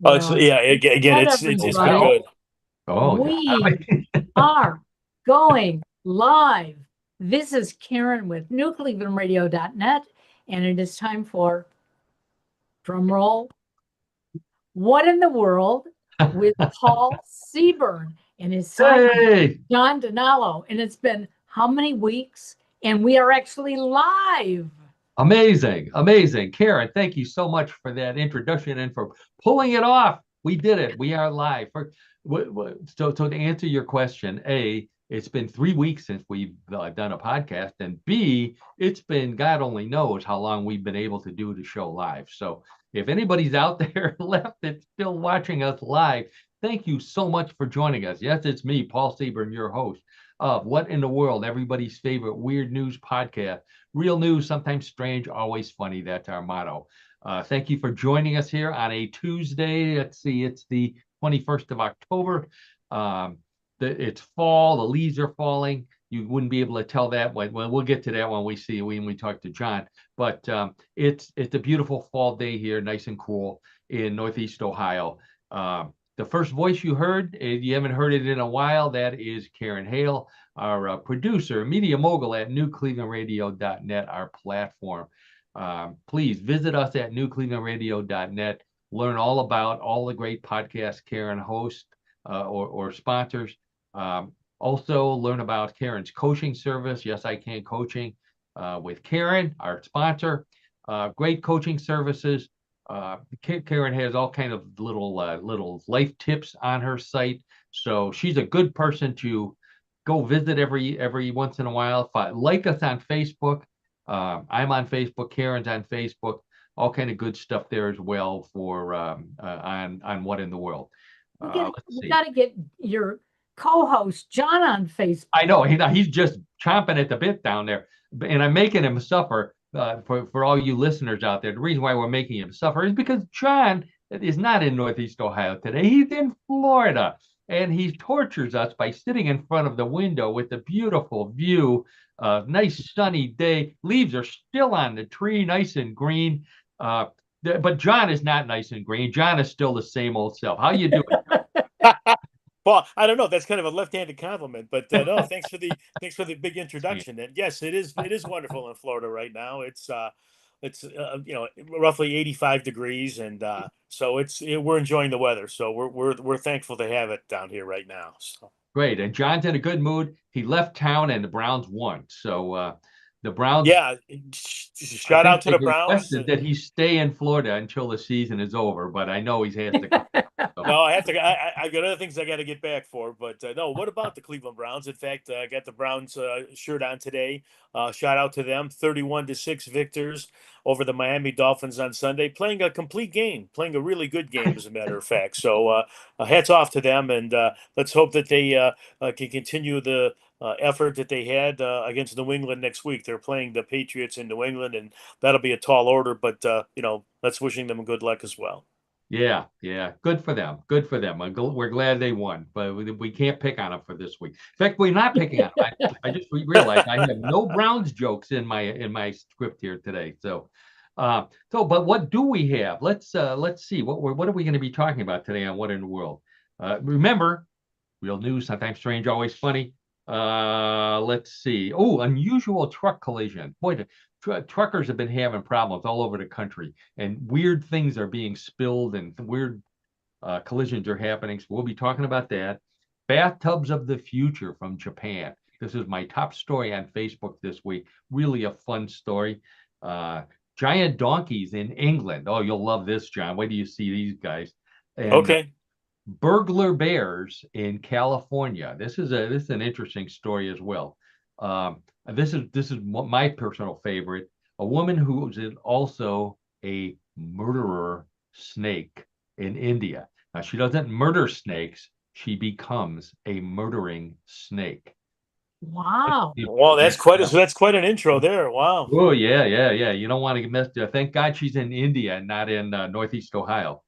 Oh, it's Well, yeah. Again, and it's been everybody, good. Oh, we are going live. This is Karen with newclevelandradio.net, and it is time for drum roll. What in the world with Paul Seaburn and his son hey, John Donalo? And it's been how many weeks? And we are actually live. amazing, amazing. Karen, thank you so much for that introduction and for pulling it off. We did it. We are live. So to answer your question, A, it's been 3 weeks since we've done a podcast, and B, it's been God only knows how long we've been able to do the show live. So if anybody's out there left that's still watching us live, thank you so much for joining us. Yes, it's me, Paul Seaburn, your host of What in the World, everybody's favorite weird news podcast. Real news, sometimes strange, always funny. That's our motto. Thank you for joining us here on a Tuesday. Let's see, it's the 21st of October. It's fall, the leaves are falling. You wouldn't be able to tell that when we'll get to that when we talk to John. But it's a beautiful fall day here, nice and cool in Northeast Ohio. The first voice you heard, if you haven't heard it in a while, that is Karen Hale, our producer, media mogul at newclevelandradio.net, our platform. Please visit us at newclevelandradio.net. Learn all about all the great podcasts Karen hosts or sponsors. Also, learn about Karen's coaching service, Yes I Can Coaching, with Karen, our sponsor. Great coaching services. Karen has all kind of little life tips on her site, so she's a good person to go visit every once in a while. Like us on Facebook. I'm on Facebook. Karen's on Facebook. All kind of good stuff there as well for on What in the World. Let's We see. got to get your co-host John on Facebook. I know he's just chomping at the bit down there, and I'm making him suffer for all you listeners out there. The reason why we're making him suffer is because John is not in Northeast Ohio today. He's in Florida, and he tortures us by sitting in front of the window with the beautiful view. Nice sunny day. Leaves are still on the tree, nice and green. But John is not nice and green. John is still the same old self. How you doing? Well, I don't know. That's kind of a left-handed compliment, but no, thanks for the big introduction. And yes, it is wonderful in Florida right now. It's roughly 85 degrees, and so we're enjoying the weather. So we're thankful to have it down here right now. So Great. And John's in a good mood. He left town and the Browns won. So the Browns, yeah, I shout think out to they the Browns. requested that he stay in Florida until the season is over, but I know he has to come. So, No, I have to. I've got other things I got to get back for, but no. What about the Cleveland Browns? In fact, I got the Browns shirt on today. Shout out to them, 31-6 victors over the Miami Dolphins on Sunday, playing a complete game, playing a really good game, as a matter of fact. So, hats off to them, and let's hope that they can continue the effort that they had against New England next week. They're playing the Patriots in New England, and that'll be a tall order. But let's wishing them good luck as well. yeah. Good for them. Good for them. We're glad they won, but we can't pick on them for this week. In fact, we're not picking on them. I just realized I have no Browns jokes in my script here today. But what do we have? Let's see. What are we going to be talking about today on What in the World? Remember, real news, sometimes strange, always funny. Let's see. Oh, unusual truck collision. Boy, truckers have been having problems all over the country, and weird things are being spilled, and weird collisions are happening. So we'll be talking about that. Bathtubs of the future from Japan. This is my top story on Facebook this week. Really a fun story. Giant donkeys in England. Oh, you'll love this, John. Wait till you see these guys. And Okay. burglar bears in California. This is an interesting story as well. This is my personal favorite. A woman who is also a murderer snake in India. Now she doesn't murder snakes; she becomes a murdering snake. Wow. Well, that's quite an intro there. Wow. Oh yeah. You don't want to miss. Thank God she's in India and not in Northeast Ohio.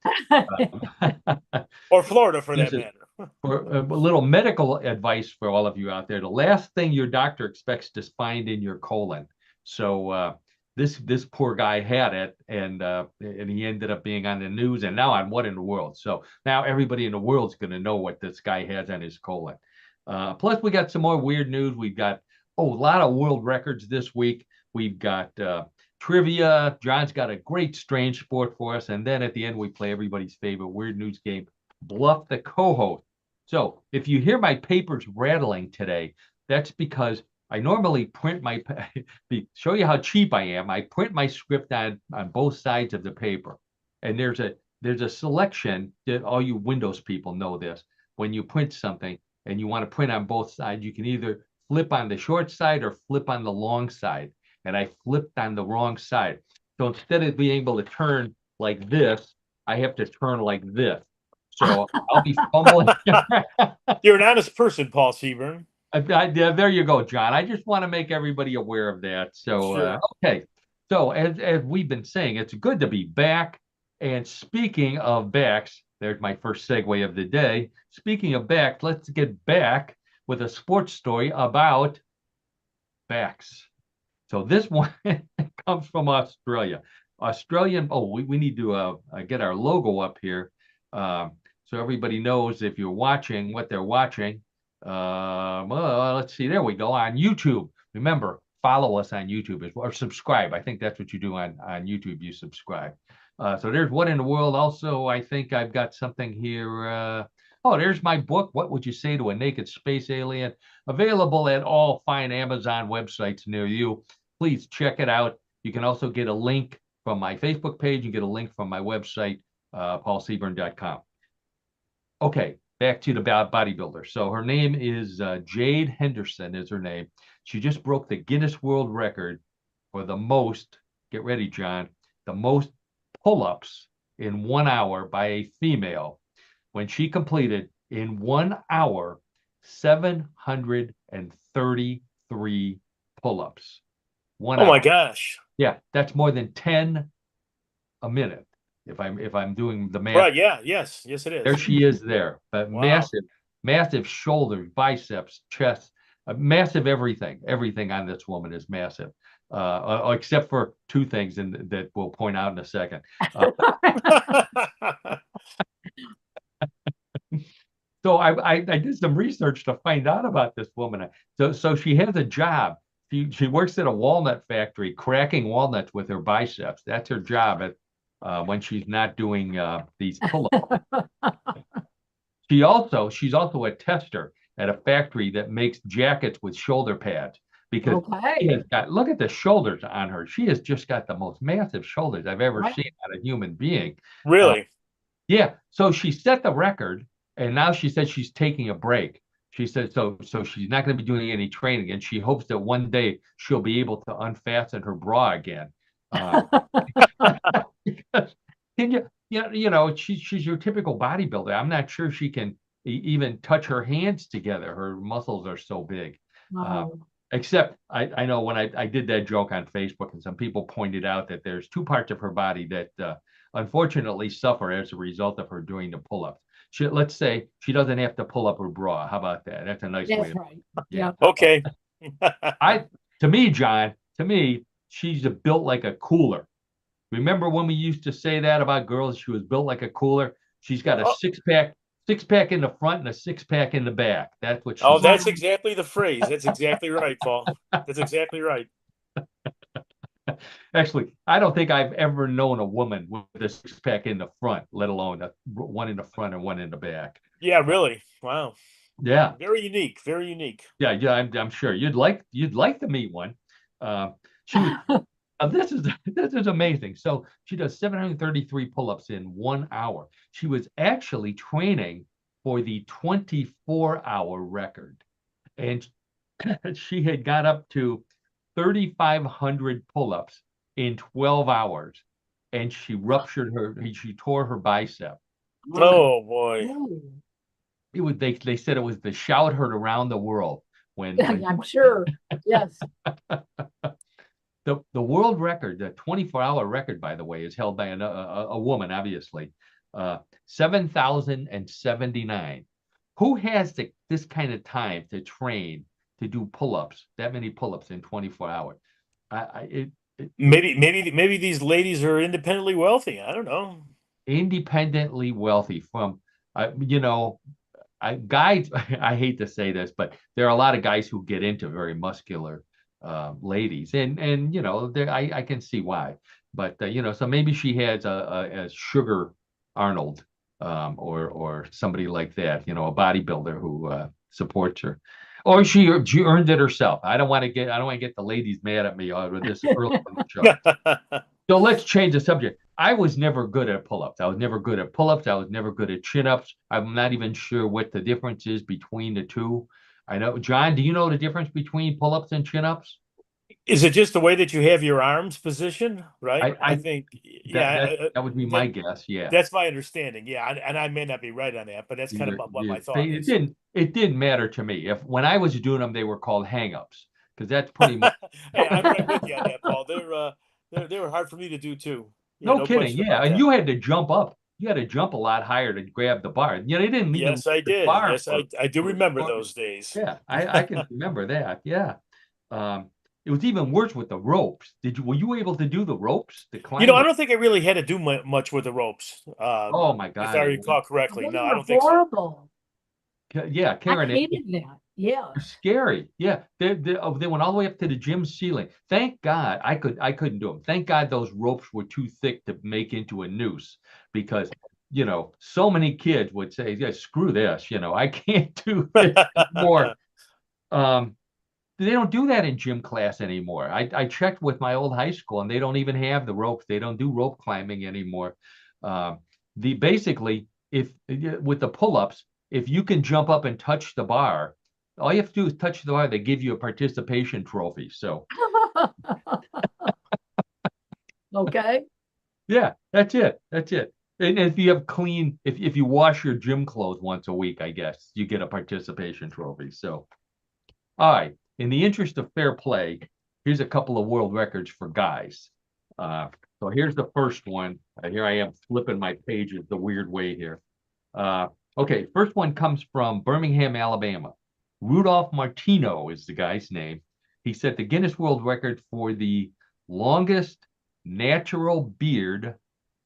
Or Florida, for This that is matter. for a little medical advice for all of you out there. The last thing your doctor expects to find in your colon. So this poor guy had it, and he ended up being on the news and now on What in the World. So now everybody in the world's going to know what this guy has on his colon. Plus, we got some more weird news. We've got a lot of world records this week. We've got trivia. John's got a great strange sport for us, and then at the end we play everybody's favorite weird news game, Bluff the Co-host. So if you hear my papers rattling today, that's because I normally print my show you how cheap I am. I print my script on both sides of the paper, and there's a selection that all you Windows people know this. When you print something and you want to print on both sides, you can either flip on the short side or flip on the long side. And I flipped on the wrong side. So instead of being able to turn like this, I have to turn like this. So I'll be fumbling. You're an honest person, Paul Seaburn. There you go, John. I just want to make everybody aware of that. So, Sure. Okay. So as we've been saying, it's good to be back. And speaking of backs, there's my first segue of the day. Speaking of backs, let's get back with a sports story about backs. So this one comes from Australia. We need to get our logo up here so everybody knows if you're watching what they're watching. Let's see. There we go. On YouTube. Remember, follow us on YouTube or subscribe. I think that's what you do on YouTube. You subscribe. So there's What in the World. Also, I think I've got something here. There's my book. What would you say to a naked space alien? Available at all fine Amazon websites near you. Please check it out. You can also get a link from my Facebook page. You get a link from my website, paulseaburn.com. Okay, back to the bodybuilder. So her name is Jade Henderson is her name. She just broke the Guinness World Record for the most, get ready, John, the most pull-ups in 1 hour by a female when she completed in 1 hour 733 pull-ups. 1 hour. Oh my gosh. Yeah, that's more than 10 a minute. If I'm doing the math. Right, yeah, yes, it is. There she is there. But Wow. massive shoulders, biceps, chest, massive everything. Everything on this woman is massive. Except for two things that we'll point out in a second. So I did some research to find out about this woman. So she has a job. She works at a walnut factory, cracking walnuts with her biceps. That's her job when she's not doing these pull-ups. She's also a tester at a factory that makes jackets with shoulder pads because she has got, look at the shoulders on her. She has just got the most massive shoulders I've ever seen on a human being. Really? Yeah. So she set the record, and now she said she's taking a break. She said so she's not going to be doing any training, and she hopes that one day she'll be able to unfasten her bra again. She's your typical bodybuilder. I'm not sure she can even touch her hands together. Her muscles are so big. Wow. Except I know when I did that joke on Facebook, and some people pointed out that there's two parts of her body that unfortunately suffer as a result of her doing the pull-ups. Let's say she doesn't have to pull up her bra. How about that? That's a nice way. That's right. Yeah. Okay. To me, John, she's built like a cooler. Remember when we used to say that about girls? She was built like a cooler. She's got a six-pack in the front and a six-pack in the back. That's what she's. That's exactly the phrase. That's exactly right, Paul. That's exactly right. Actually, I don't think I've ever known a woman with a six-pack in the front, let alone one in the front and one in the back. Yeah, really. Wow. Yeah. Very unique. Very unique. Yeah. I'm sure you'd like to meet one. This is amazing. So she does 733 pull-ups in 1 hour. She was actually training for the 24-hour record, and she had got up to 3,500 pull-ups in 12 hours, and she tore her bicep. Oh boy. It was they said it was the shout heard around the world when I'm sure. Yes. The world record, the 24-hour record, by the way, is held by a woman, obviously, 7,079. Who has this kind of time to train to do pull-ups, that many pull-ups in 24 hours? Maybe these ladies are independently wealthy. I don't know. independently wealthy from, you know, guys, I hate to say this, but there are a lot of guys who get into very muscular ladies, and I can see why. But so maybe she has a Sugar Arnold, or somebody like that, a bodybuilder who supports her, or she earned it herself. I don't want to get the ladies mad at me with this early in the show. So let's change the subject. I was never good at pull-ups. I was never good at pull-ups. I was never good at chin-ups. I'm not even sure what the difference is between the two. I know, John, do you know the difference between pull-ups and chin-ups? Is it just the way that you have your arms positioned, right? I I think, that yeah, that that would be my guess. Yeah. that's my understanding. Yeah, and I may not be right on that, but that's kind of what my thought It is. didn't matter to me. If when I was doing them, they were called hang-ups because that's pretty much Hey, I'm right with you on that, Paul. They were hard for me to do too. Yeah, no no kidding. question Yeah, about and that. you had to jump up. You had to jump a lot higher to grab the bar. They didn't even Yes, I the did. bar Yes, I do for remember short. those days. Yeah, I can remember that. Yeah. Um, it was even worse with the ropes. Were you able to do the ropes to climb I the? don't think I really had to do much with the ropes. Oh my If I God. recall correctly. Those No, I are don't think so. horrible. Yeah, I Karen, hated that. Yes. scary. Yeah, they went all the way up to the gym ceiling. Thank God I couldn't do them. Thank God those ropes were too thick to make into a noose because so many kids would say, yeah, screw this, I can't do this anymore. Um, they don't do that in gym class anymore. I checked with my old high school and they don't even have the ropes. They don't do rope climbing anymore. Um, the basically if with the pull-ups, if you can jump up and touch the bar, all you have to do is touch the bar. They give you a participation trophy. So Okay. yeah, that's it. That's it. And if you have clean, if you wash your gym clothes once a week, I guess you get a participation trophy. So all right. In the interest of fair play, here's a couple of world records for guys. So here's the first one. Here I am flipping my pages the weird way here. Uh, okay, first one comes from Birmingham, Alabama. Rudolph Martino is the guy's name. He set the Guinness World Record for the longest natural beard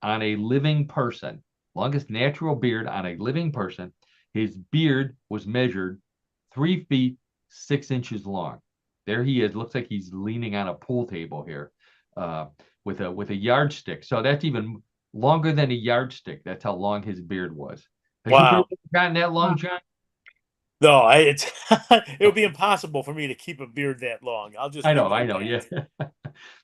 on a living person. Longest natural beard on a living person. His beard was measured 3 feet 6 inches long. There he is. Looks like he's leaning on a pool table here, with a yardstick. So that's even longer than a yardstick. That's how long his beard was. Has your beard Wow. gotten that long, John? No, it's it would be impossible for me to keep a beard that long. I'll just leave it I at know, yeah. that.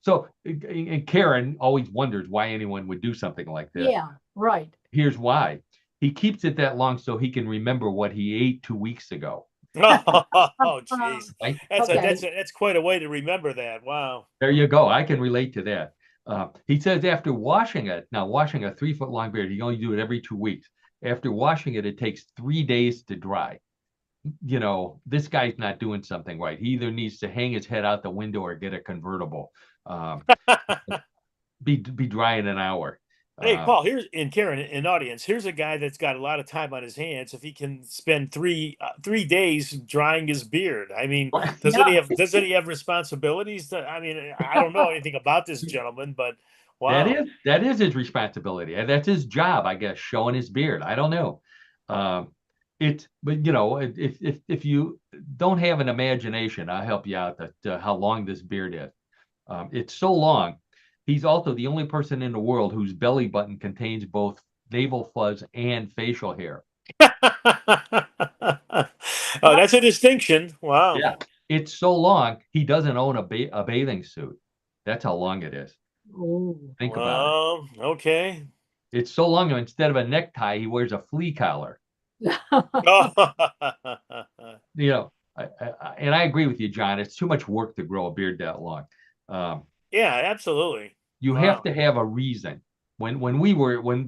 So, and Karen always wonders why anyone would do something like this. Yeah, right. Here's why. He keeps it that long so he can remember what he ate 2 weeks ago. Oh, geez. Right? Okay. That's quite a way to remember that. Wow. There you go. I can relate to that. He says after washing it, now washing a 3 foot long beard, you only do it every 2 weeks. After washing it, it takes 3 days to dry. This guy's not doing something right. He either needs to hang his head out the window or get a convertible. Um, be dry in an hour. Hey, Uh, Paul, here's in Karen in audience. Here's a guy that's got a lot of time on his hands. If he can spend 3 days drying his beard, I mean, Yeah. doesn't he have responsibilities? I mean, I don't know anything about this gentleman, but that wow. is that is his responsibility. And that's his job, I guess, showing his beard. I don't know. Um, but if you don't have an imagination, I'll help you out that how long this beard is. It's so long. He's also the only person in the world whose belly button contains both navel fuzz and facial hair. Oh, that's a distinction. Wow. Yeah. It's so long, he doesn't own a bathing suit. That's how long it is. Oh. Think about it. Well, okay. It's so long, instead of a necktie, he wears a flea collar. You know, and I agree with you, John. It's too much work to grow a beard that long. Um, Yeah, absolutely. you have Wow. to have a reason. When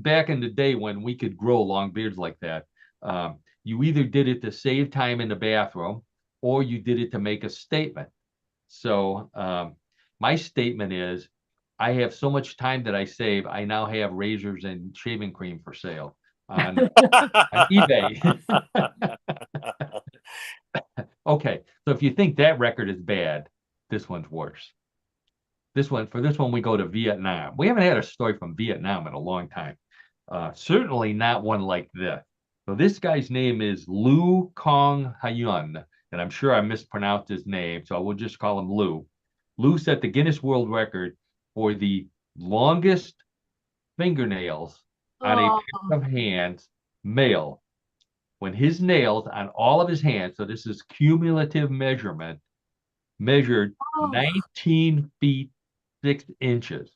back in the day when we could grow long beards like that, you either did it to save time in the bathroom or you did it to make a statement. So my statement is, I have so much time that I save. I now have razors and shaving cream for sale on eBay. Okay, so if you think that record is bad, this one's worse. For this one, we go to Vietnam. We haven't had a story from Vietnam in a long time. Certainly not one like this. So this guy's name is Lu Kong Hyun, and I'm sure I mispronounced his name, so I will just call him Lu. Lu set the Guinness World Record for the longest fingernails on a Oh, pair of hands, male. When his nails on all of his hands, so this is cumulative measurement, measured oh, 19 feet 6 inches.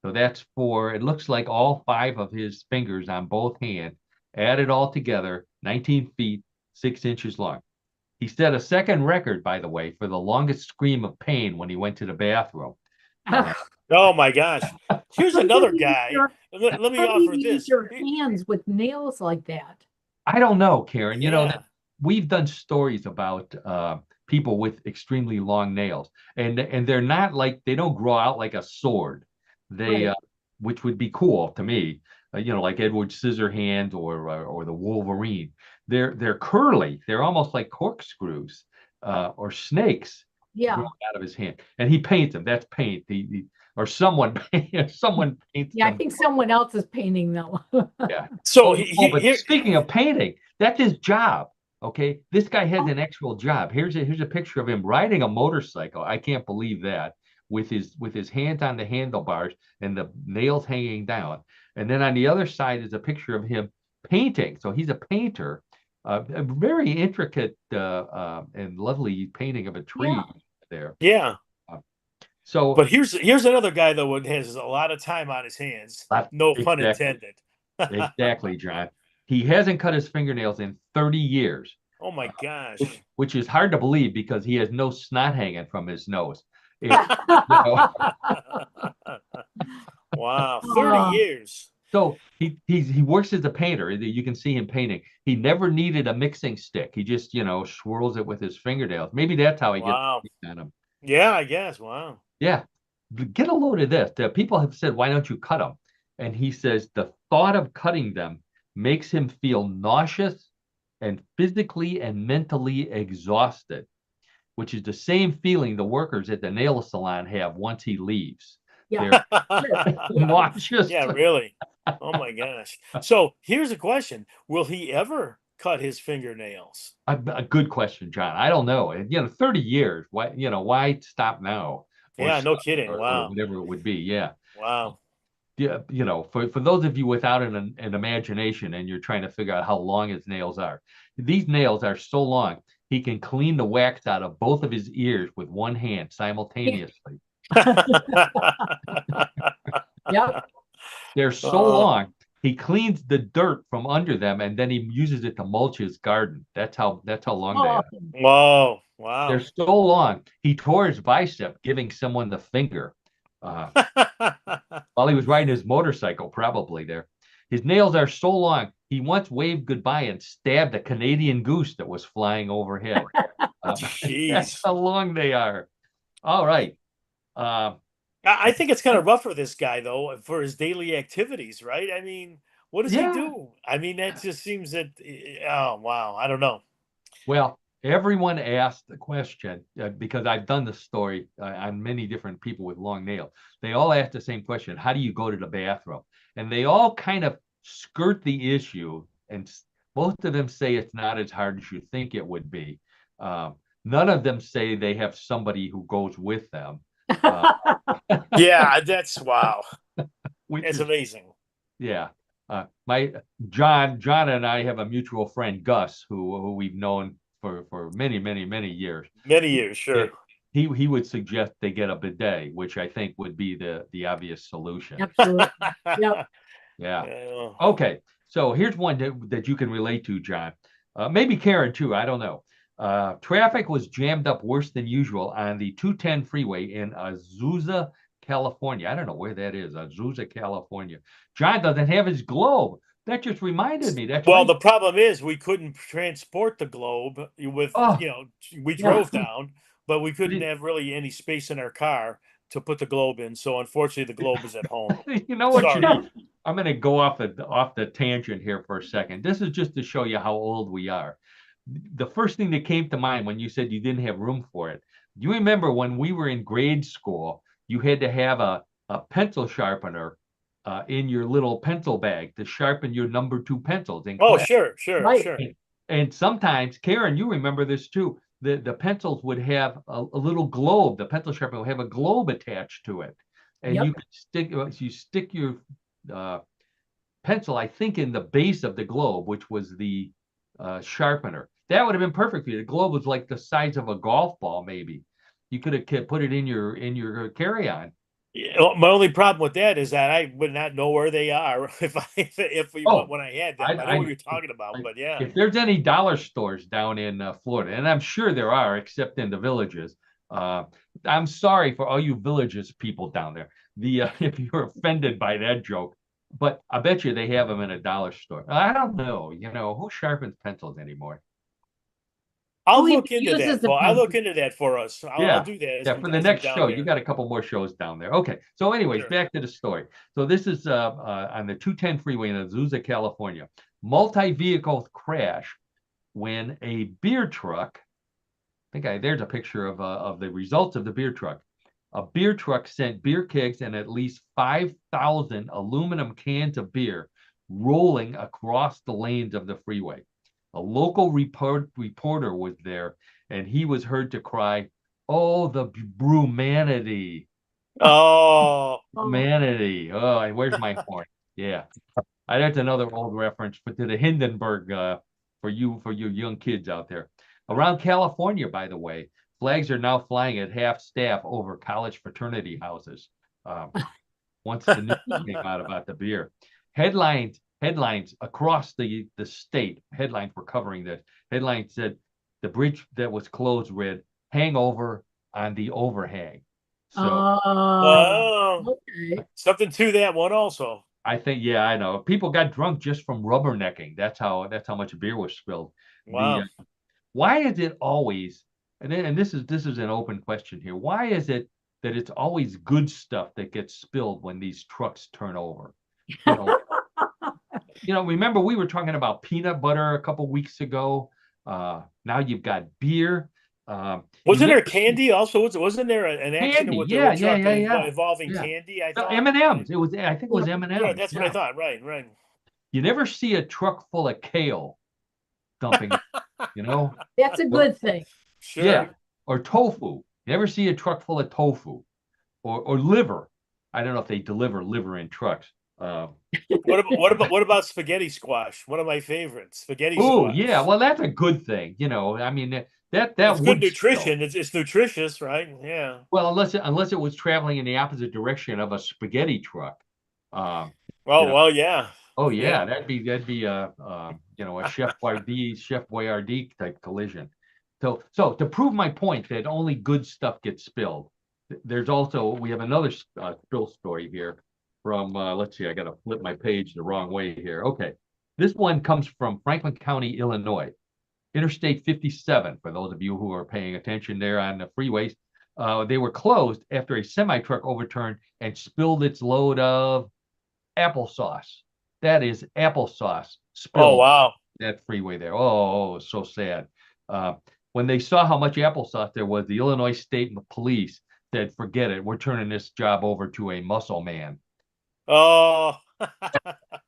So that's it looks like all 5 of his fingers on both hands, added all together, 19 feet 6 inches long. He set a second record, by the way, for the longest scream of pain when he went to the bathroom. Oh my gosh. Here's How do another you use guy. your, Let me how do you offer use this. your hands with nails like that? I don't know, Karen. Yeah. We've done stories about people with extremely long nails, and they're not like they don't grow out like a sword. They, Right. which would be cool to me, like Edward Scissorhands or the Wolverine. They're curly. They're almost like corkscrews or snakes Yeah. growing out of his hand. And he paints them. That's paint. Or someone someone paints Yeah, I them. think someone else is painting though. Yeah. So But here, speaking of painting, that's his job. Okay, this guy has an actual job. Here's a picture of him riding a motorcycle. I can't believe that with his hands on the handlebars and the nails hanging down. And then on the other side is a picture of him painting. So he's a painter. A very intricate and lovely painting of a tree Yeah. there. yeah. Uh, so But here's another guy though who has a lot of time on his hands. No pun exactly, intended. exactly, John. He hasn't cut his fingernails in 30 years. Oh my which, gosh. which is hard to believe because he has no snot hanging from his nose. It, you know, Wow, 30 Oh, years. so he works as a painter. You can see him painting. He never needed a mixing stick. He just swirls it with his fingernails. Maybe that's how he gets Wow. on them. Yeah, I guess. Wow. Yeah, get a load of this. People have said, "Why don't you cut them?" And he says the thought of cutting them makes him feel nauseous and physically and mentally exhausted, which is the same feeling the workers at the nail salon have once he leaves. yeah. They're Sure. nauseous. Yeah, really. Oh my gosh. So here's a question. Will he ever cut his fingernails? A good question, John. I don't know. 30 years. Why stop now or Yeah, no stop kidding. or Wow. whatever it would be? Yeah. Wow. Yeah, for those of you without an imagination and you're trying to figure out how long his nails are, these nails are so long he can clean the wax out of both of his ears with one hand simultaneously. Yep. They're so Uh, long he cleans the dirt from under them and then he uses it to mulch his garden. That's how long they Oh, are. whoa. They're Wow. so long. He tore his bicep giving someone the finger. Uh, while he was riding his motorcycle, probably there. His nails are so long, he once waved goodbye and stabbed a Canadian goose that was flying overhead. That's Jeez. how long they are. All right. Uh, I think it's kind of rough for this guy though, for his daily activities, right? I mean, what does he yeah. do? I mean, that just seems that, oh wow, I don't know. Well, everyone asked the question because I've done the story on many different people with long nails. They all asked the same question: how do you go to the bathroom? And they all kind of skirt the issue, and most of them say it's not as hard as you think it would be. None of them say they have somebody who goes with them, Yeah, that's wow. which It's is amazing. yeah. My John and I have a mutual friend, Gus, who we've known for many, many, many years. Many years, sure. He would suggest they get a bidet, which I think would be the obvious solution. absolutely. Yep. Yeah. Yeah. Okay. So here's one that you can relate to, John. Maybe Karen too. I don't know. Traffic was jammed up worse than usual on the 210 freeway in Azusa, California. I don't know where that is. Azusa, California. John doesn't have his globe. That just reminded me. That's Well, right. the problem is we couldn't transport the globe with, Oh, we Yeah. drove down, but we couldn't you have really any space in our car to put the globe in. So unfortunately, the globe is at home. know what you Sorry. need? I'm going to go off the tangent here for a second. This is just to show you how old we are. The first thing that came to mind when you said you didn't have room for it. Do you remember when we were in grade school? you had to have a pencil sharpener in your little pencil bag to sharpen your number 2 pencils in Oh, class. Right. sure. And sometimes, Karen, you remember this too. The pencils would have a little globe. The pencil sharpener would have a globe attached to it, and Yep. you stick your pencil, I think, in the base of the globe, which was the sharpener. That would have been perfect for you. The globe was like the size of a golf ball, maybe. You could have put it in your carry-on. Yeah, well, my only problem with that is that I would not know where they are if we Oh, when I had them. I know what I you're talking about, but yeah. if there's any dollar stores down in Florida, and I'm sure there are, except in the villages. Uh, I'm sorry for all you villages people down there. If you're offended by that joke, but I bet you they have them in a dollar store. I don't know. Who sharpens pencils anymore? I'll Who even look into uses that. the Well, I'll pencil? look into that for us. I'll Yeah. do that Yeah, for the as I'm next down show, you there. got a couple more shows down there. Okay. So, anyways, Sure. back to the story. So this is on the 210 freeway in Azusa, California. Multi-vehicle crash when a beer truck, there's a picture of the results of the beer truck. A beer truck sent beer kegs and at least 5,000 aluminum cans of beer rolling across the lanes of the freeway. A local reporter was there, and he was heard to cry, "Oh, the brumanity, Oh, humanity! Oh, where's my horn?" Yeah, that's another old reference, but to the Hindenburg for you young kids out there. Around California, by the way, flags are now flying at half staff over college fraternity houses. Um, once the news came out about the beer, headlines across the state. Headlines were covering this. Headlines said the bridge that was closed read "Hangover on the overhang." So oh, Okay. something to that one also. I think, yeah, I know. People got drunk just from rubbernecking. That's how much beer was spilled. The Wow. Why is it always, and this is an open question here. Why is it that it's always good stuff that gets spilled when these trucks turn over? You know, remember we were talking about peanut butter a couple weeks ago. Now you've got beer. You Wasn't never there candy also? Wasn't there an accident candy. with Yeah, the yeah, truck yeah, yeah, involving yeah. candy? I No, thought. M&Ms. I think it was Yeah, M&Ms. that's what I Yeah. thought. Right. You never see a truck full of kale dumping, you know? That's a Or, good thing. yeah, Sure. or tofu. You ever see a truck full of tofu or liver? I don't know if they deliver liver in trucks. What about spaghetti squash? One of my favorites, spaghetti Oh, yeah. squash. Well, that's a good thing. I mean, that It's good would spill. nutrition. It's nutritious, right? Yeah. Well, unless it was traveling in the opposite direction of a spaghetti truck. Um, you Oh know, well, yeah, oh yeah. yeah, that'd be a Chef Boyardee type collision. So to prove my point that only good stuff gets spilled, we have another spill story here from let's see, I got to flip my page the wrong way here. Okay, this one comes from Franklin County, Illinois. Interstate 57, for those of you who are paying attention there on the freeways, they were closed after a semi truck overturned and spilled its load of applesauce. That is applesauce Oh spilled wow. that freeway there. Oh, so sad. Uh, when they saw how much applesauce there was, the Illinois State Police said, "Forget it. We're turning this job over to a muscle man." Oh.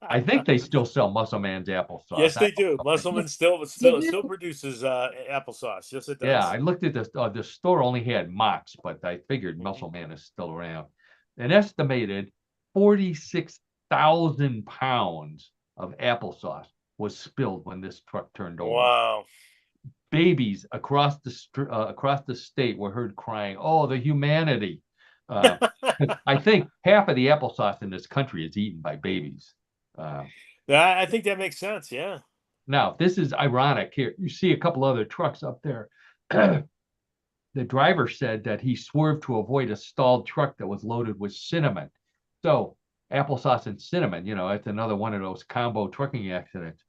I think they still sell Muscle Man's applesauce. Yes, they do. Musselman still They still do. still produces applesauce. Yes, it Yeah, does. I looked at the store only had Mott's, but I figured Mhm. Muscle Man is still around. An estimated 46,000 pounds of applesauce was spilled when this truck turned over. Wow. Babies across the state were heard crying, "Oh, the humanity!" Uh, I think half of the applesauce in this country is eaten by babies. Uh, Yeah, I think that makes sense. Yeah. Now, this is ironic here. You see a couple other trucks up there. The driver said that he swerved to avoid a stalled truck that was loaded with cinnamon. So, applesauce and cinnamon, it's another one of those combo trucking accidents.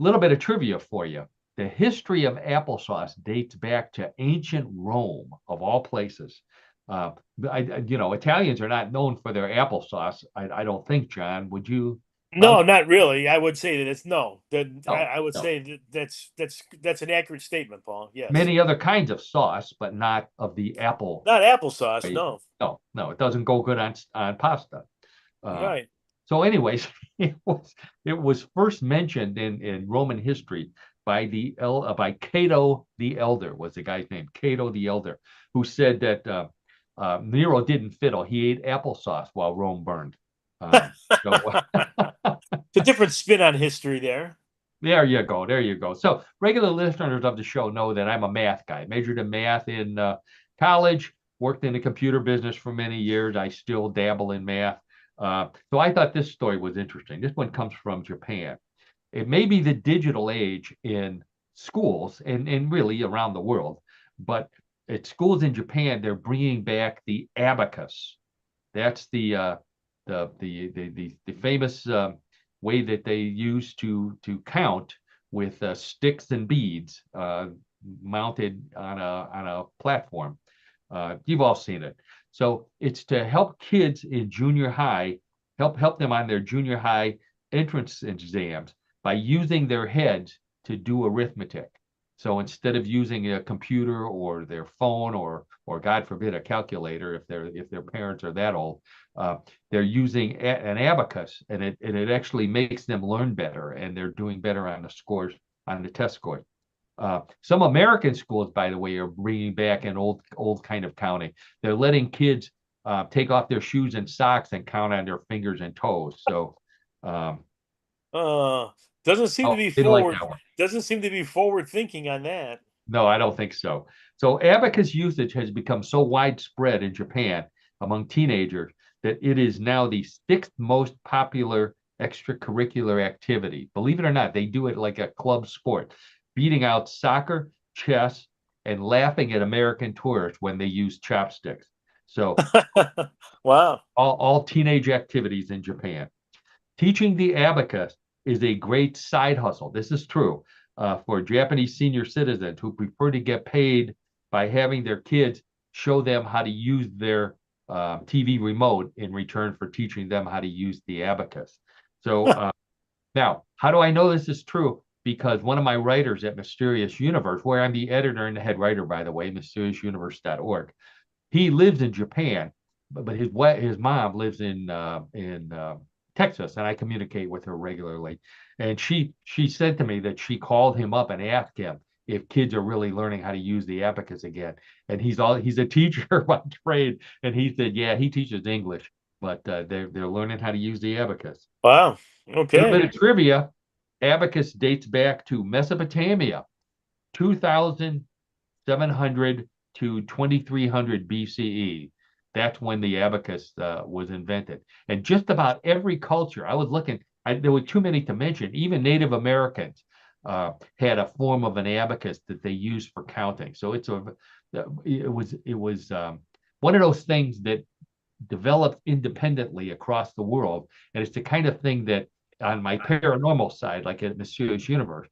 A little bit of trivia for you. The history of applesauce dates back to ancient Rome, of all places. Italians are not known for their applesauce. I don't think, John. Would you? No, not really. I would say that it's no. That No, I would no. say that's an accurate statement, Paul. Yes. Many other kinds of sauce, but not of the apple. Not applesauce, Way. no. No, no, it doesn't go good on pasta. Uh, Right. so, anyways, it was first mentioned in Roman history by by Cato the Elder, was the guy's name, Cato the Elder, who said that Nero didn't fiddle; he ate applesauce while Rome burned. So It's a different spin on history there. there you go, there you go. So regular listeners of the show know that I'm a math guy. Majored in math in college, worked in the computer business for many years. I still dabble in math. So I thought this story was interesting. This one comes from Japan. It may be the digital age in schools and really around the world, but at schools in Japan, they're bringing back the abacus. That's the famous way that they use to count with sticks and beads mounted on a platform. You've all seen it. So it's to help kids in junior high, help them on their junior high entrance exams by using their heads to do arithmetic. So instead of using a computer or their phone or God forbid a calculator if their parents are that old, they're using an abacus, and it actually makes them learn better, and they're doing better on the scores on the test scores. Some American schools, by the way, are bringing back an old kind of counting. They're letting kids take off their shoes and socks and count on their fingers and toes. So, Uh, doesn't seem to oh, be didn't like forward. that one. Doesn't seem to be forward thinking on that. No, I don't think so. So abacus usage has become so widespread in Japan among teenagers that it is now the sixth most popular extracurricular activity. Believe it or not, they do it like a club sport, beating out soccer, chess, and laughing at American tourists when they use chopsticks. So Wow. all teenage activities in Japan. Teaching the abacus is a great side hustle. This is true for Japanese senior citizens who prefer to get paid by having their kids show them how to use their TV remote in return for teaching them how to use the abacus. So now, how do I know this is true? Because one of my writers at Mysterious Universe, where I'm the editor and the head writer, by the way, mysteriousuniverse.org, he lives in Japan, but his mom lives in Texas, and I communicate with her regularly. And she said to me that she called him up and asked him if kids are really learning how to use the abacus again. And he's a teacher by trade, and he said, yeah, he teaches English, but they're learning how to use the abacus. Wow. A little bit Okay. of trivia: abacus dates back to Mesopotamia, 2,700 to 2,300 BCE. That's when the abacus was invented. And just about every culture, I was looking, there were too many to mention. Even Native Americans had a form of an abacus that they used for counting. So it was one of those things that developed independently across the world. And it's the kind of thing that on my paranormal side, like at Mysterious Universe,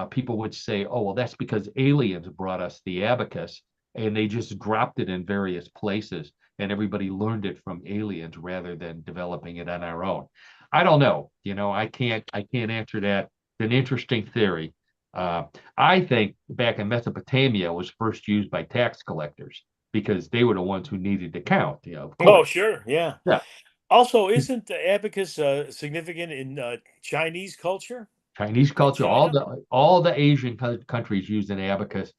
people would say, oh, well, that's because aliens brought us the abacus and they just dropped it in various places and everybody learned it from aliens rather than developing it on our own. I don't know. I can't answer that. It's an interesting theory. I think back in Mesopotamia was first used by tax collectors because they were the ones who needed to count, of Oh, course. sure. Yeah. Yeah. Also, isn't the abacus significant in Chinese culture Chinese in culture, China? all the Asian countries use an abacus.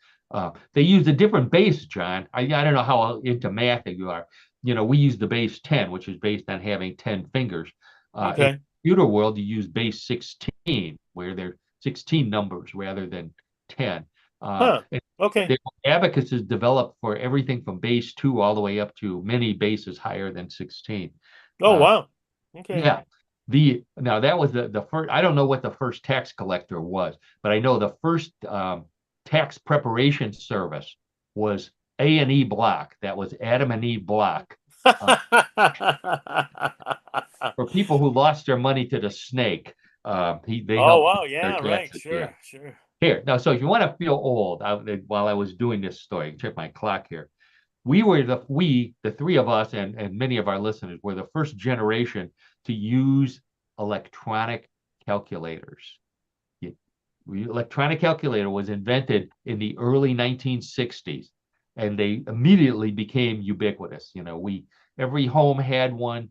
They use a different base, John. I don't know how into math you are. We use the base 10, which is based on having 10 fingers. In the Okay. computer world, you use base 16, where they're 16 numbers rather than 10. Huh. And Okay. the abacus is developed for everything from base 2 all the way up to many bases higher than 16. Oh, Uh, wow. Okay. yeah. Now that was the first. I don't know what the first tax collector was, but I know the first tax preparation service was A&E Block. That was Adam and Eve Block for people who lost their money to the snake. They Oh, helped wow. their Yeah, right. taxes. Yeah. Sure, sure. Here now, so if you want to feel old, while I was doing this story, check my clock here. The three of us, and many of our listeners were the first generation to use electronic calculators. Electronic calculator was invented in the early 1960s, and they immediately became ubiquitous. Every home had one.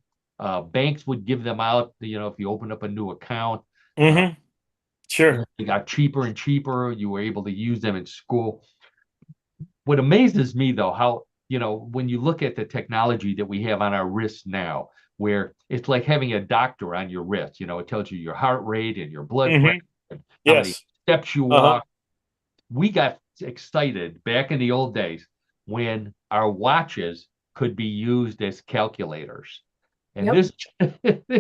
Banks would give them out, if you opened up a new account. Mm-hmm. Sure. They got cheaper and cheaper. You were able to use them in school. What amazes me, though, how, when you look at the technology that we have on our wrists now, where it's like having a doctor on your wrist, it tells you your heart rate and your blood pressure, Mm-hmm. and how many Yes. steps you Uh-huh. walk. We got excited back in the old days when our watches could be used as calculators. And Yep. this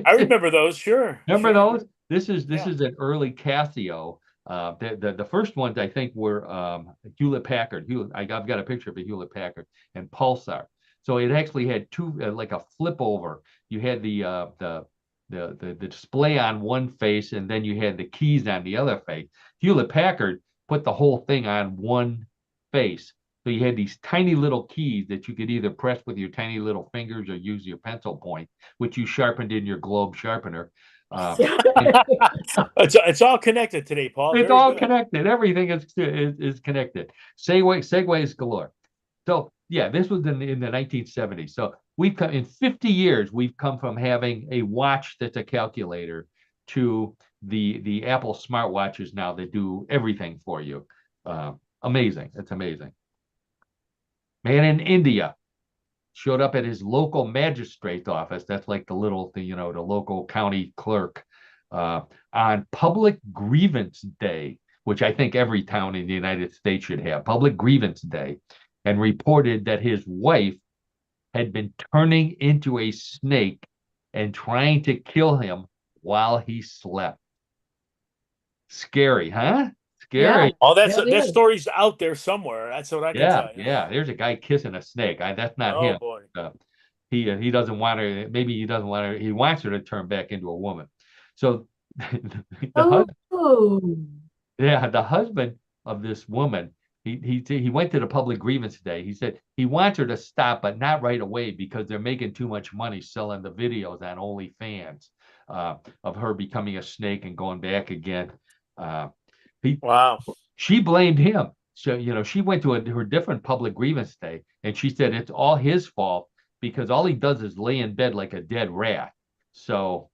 I remember those. Sure. remember Sure. those? This Yeah. is an early Casio. The first ones I think were Hewlett Packard. I've got a picture of a Hewlett Packard and Pulsar. So it actually had two, like a flip over. You had the display on one face, and then you had the keys on the other face. Hewlett Packard put the whole thing on one face. So you had these tiny little keys that you could either press with your tiny little fingers or use your pencil point, which you sharpened in your globe sharpener. Uh, It's all connected today, Paul. it's Very all good. connected. Everything is connected. Segways galore. So yeah, this was in the 1970s. So we've come in 50 years. We've come from having a watch that's a calculator to the Apple smartwatches now that do everything for you. Amazing. It's amazing. Man in India showed up at his local magistrate's office. That's like the local county clerk, on Public Grievance Day, which I think every town in the United States should have, Public Grievance Day, and reported that his wife had been turning into a snake and trying to kill him while he slept. Scary, huh? Yeah, Scary. Oh, really that is. story's out there somewhere. That's what I can Yeah, tell you. yeah. There's a guy kissing a snake. That's not Oh him. boy. Uh, he doesn't want her. Maybe he doesn't want her. He wants her to turn back into a woman. So the husband, Oh, yeah, the husband of this woman, he went to the public grievance day. He said he wants her to stop, but not right away because they're making too much money selling the videos on OnlyFans, of her becoming a snake and going back again. Uh, he Wow. she blamed him. So, she went to her different public grievance day, and she said it's all his fault because all he does is lay in bed like a dead rat. So,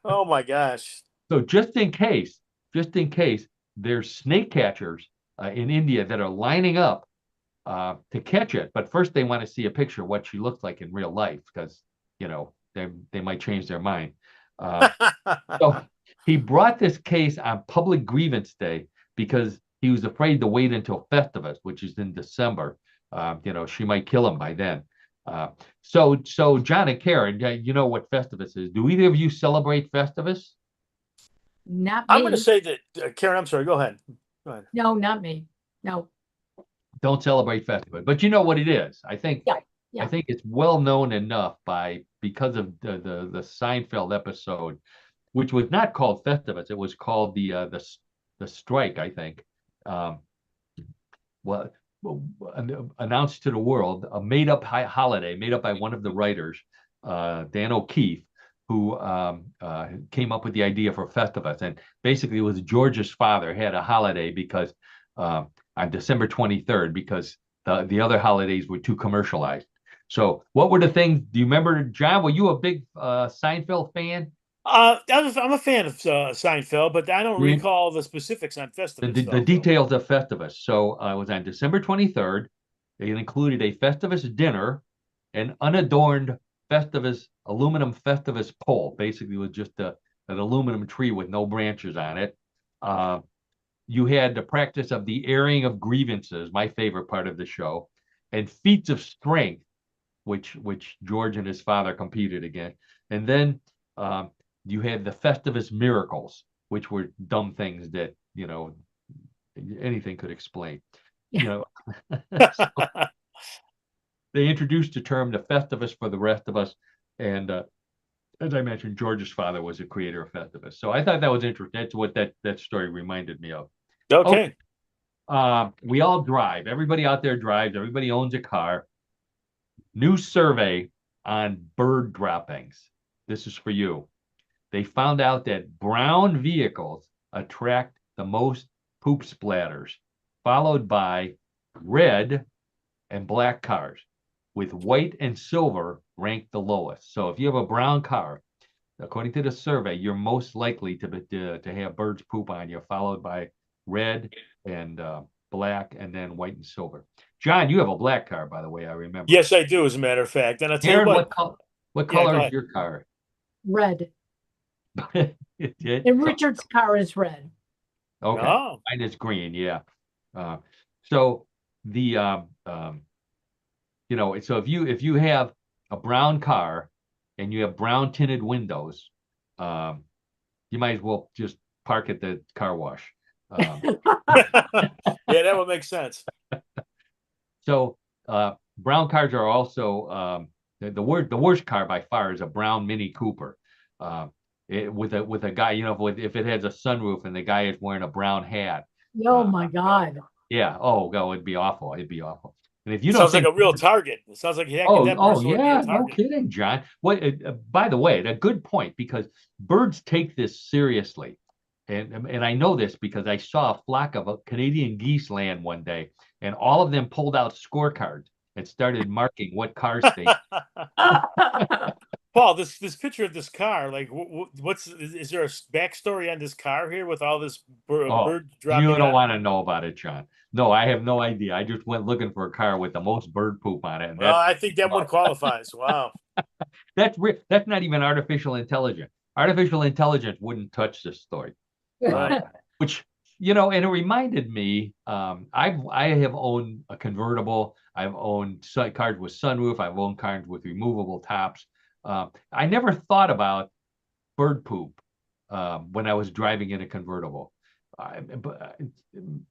Oh my gosh. so just in case, there's snake catchers in India that are lining up to catch it. But first, they want to see a picture of what she looks like in real life because, they might change their mind. So he brought this case on Public Grievance Day because he was afraid to wait until Festivus, which is in December. She might kill him by then. So John and Karen, you know what Festivus is. Do either of you celebrate Festivus? not I'm going to me. say that, Karen, I'm sorry. Go ahead. Go ahead. No, not me. No. Don't celebrate Festivus, but you know what it is. I think Yeah. Yeah. I think it's well known enough because of the Seinfeld episode, which was not called Festivus. It was called the strike, I think. Um, well, announced to the world a made-up holiday made up by one of the writers, Dan O'Keefe, who came up with the idea for Festivus. And basically, it was George's father had a holiday because on December 23rd, because the other holidays were too commercialized. So, what were the things? Do you remember, John? Were you a big Seinfeld fan? I'm a fan of Seinfeld, but I don't You, recall the specifics on Festivus the stuff, though. details of Festivus. So it was on December 23rd. It included a Festivus dinner, an unadorned Festivus aluminum Festivus pole. Basically, it was just an aluminum tree with no branches on it. Uh, you had the practice of the airing of grievances, my favorite part of the show, and feats of strength, which George and his father competed against. And then um, you had the Festivus miracles, which were dumb things that anything could explain. You know, they introduced the term the Festivus for the rest of us, and as I mentioned, George's father was a creator of Festivus. So I thought that was interesting. That's what that story reminded me of. Okay, Okay. we all drive. Everybody out there drives. Everybody owns a car. New survey on bird droppings. This is for you. They found out that brown vehicles attract the most poop splatters, followed by red and black cars, with white and silver ranked the lowest. So if you have a brown car, according to the survey, you're most likely to have birds poop on you, followed by red and black, and then white and silver. John, you have a black car, by the way, I remember. Yes, I do, as a matter of fact. And I'll tell you Aaron, what. what Yeah, go color is ahead. your car? Red. It- And Richard's car is red. Okay, Oh. mine is green. Yeah. So the so if you have a brown car and you have brown tinted windows, you might as well just park at the car wash. Yeah, that would make sense. So brown cars are also the worst car by far is a brown Mini Cooper. With a guy, if it has a sunroof and the guy is wearing a brown hat. Oh my God. Yeah. Oh, no, it'd be awful. It'd be awful. And if you don't Sounds think like a real target. It sounds like that oh person would be yeah, a no target. kidding, John. What? By the way, a good point, because birds take this seriously, and I know this because I saw a flock of Canadian geese land one day, and all of them pulled out scorecards and started marking what cars they. Paul, this picture of this car, like, is there a backstory on this car here with all this bird dropping? You don't want to know about it, John. No, I have no idea. I just went looking for a car with the most bird poop on it. And well, I think that one qualifies. Wow. That's not even artificial intelligence. Artificial intelligence wouldn't touch this story. Right. Which, and it reminded me, I have owned a convertible. I've owned cars with sunroof. I've owned cars with removable tops. I never thought about bird poop when I was driving in a convertible. I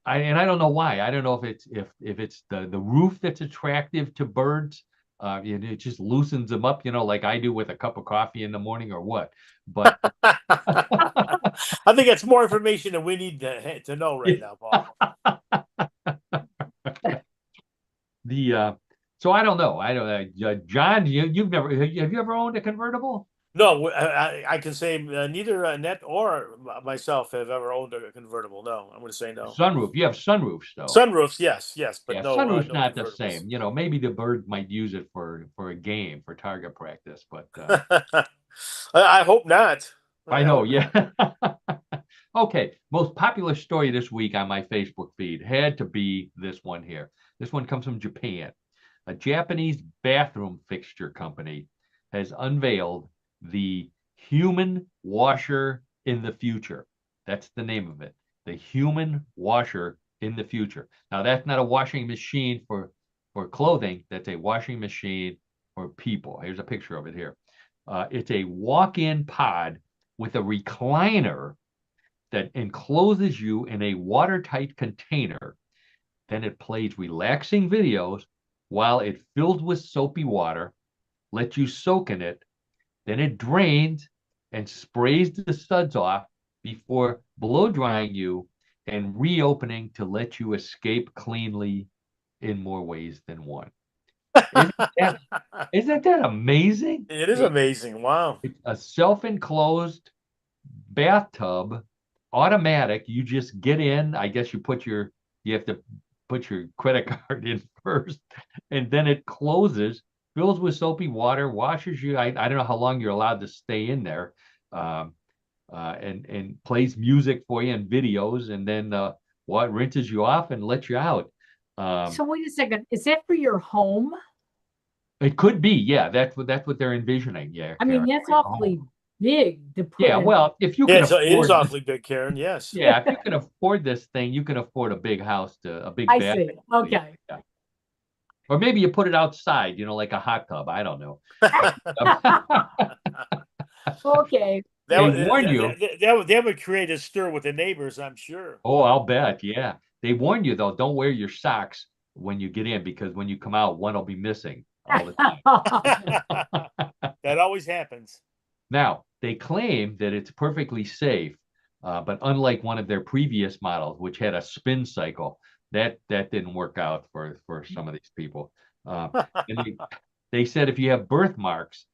don't know why. I don't know if it's the roof that's attractive to birds. It just loosens them up, like I do with a cup of coffee in the morning, or what. But I think that's more information than we need to know right now, Paul. So I don't know. John, have you ever owned a convertible? No, I can say neither Annette or myself have ever owned a convertible. No, I'm going to say no. Sunroof. You have sunroofs, though. Sunroofs, yes, but yeah, no. Sunroof's no not the same. Maybe the bird might use it for a game, for target practice, but I hope not. I know, yeah. Okay, most popular story this week on my Facebook feed had to be this one here. This one comes from Japan. A Japanese bathroom fixture company has unveiled the human washer in the future. That's the name of it. The human washer in the future. Now, that's not a washing machine for clothing. That's a washing machine for people. Here's a picture of it here. It's a walk-in pod with a recliner that encloses you in a watertight container. Then it plays relaxing videos while it fills with soapy water, lets you soak in it. Then it drains and sprays the suds off before blow drying you and reopening to let you escape cleanly in more ways than one. Isn't that amazing? It is amazing. Wow. It's a self-enclosed bathtub, automatic. You just get in. I guess you have to put your credit card in first, and then it closes, fills with soapy water, washes you. I don't know how long you're allowed to stay in there, and plays music for you and videos, and then rinses you off and lets you out. So wait a second. Is that for your home? It could be, yeah. That's what they're envisioning. Yeah. I mean, that's awfully big to put. Yeah, well, if you can afford it is awfully big, Karen. Yes. Yeah, if you can afford this thing, you can afford a big house, a big I bath. see. Okay. Yeah. Or maybe you put it outside, like a hot tub. I don't know. Okay. That would create a stir with the neighbors, I'm sure. Oh, I'll bet. Yeah. They warn you, though, don't wear your socks when you get in, because when you come out, one will be missing all the time. That always happens. Now, they claim that it's perfectly safe, but unlike one of their previous models, which had a spin cycle, that didn't work out for some of these people. And They said if you have birthmarks,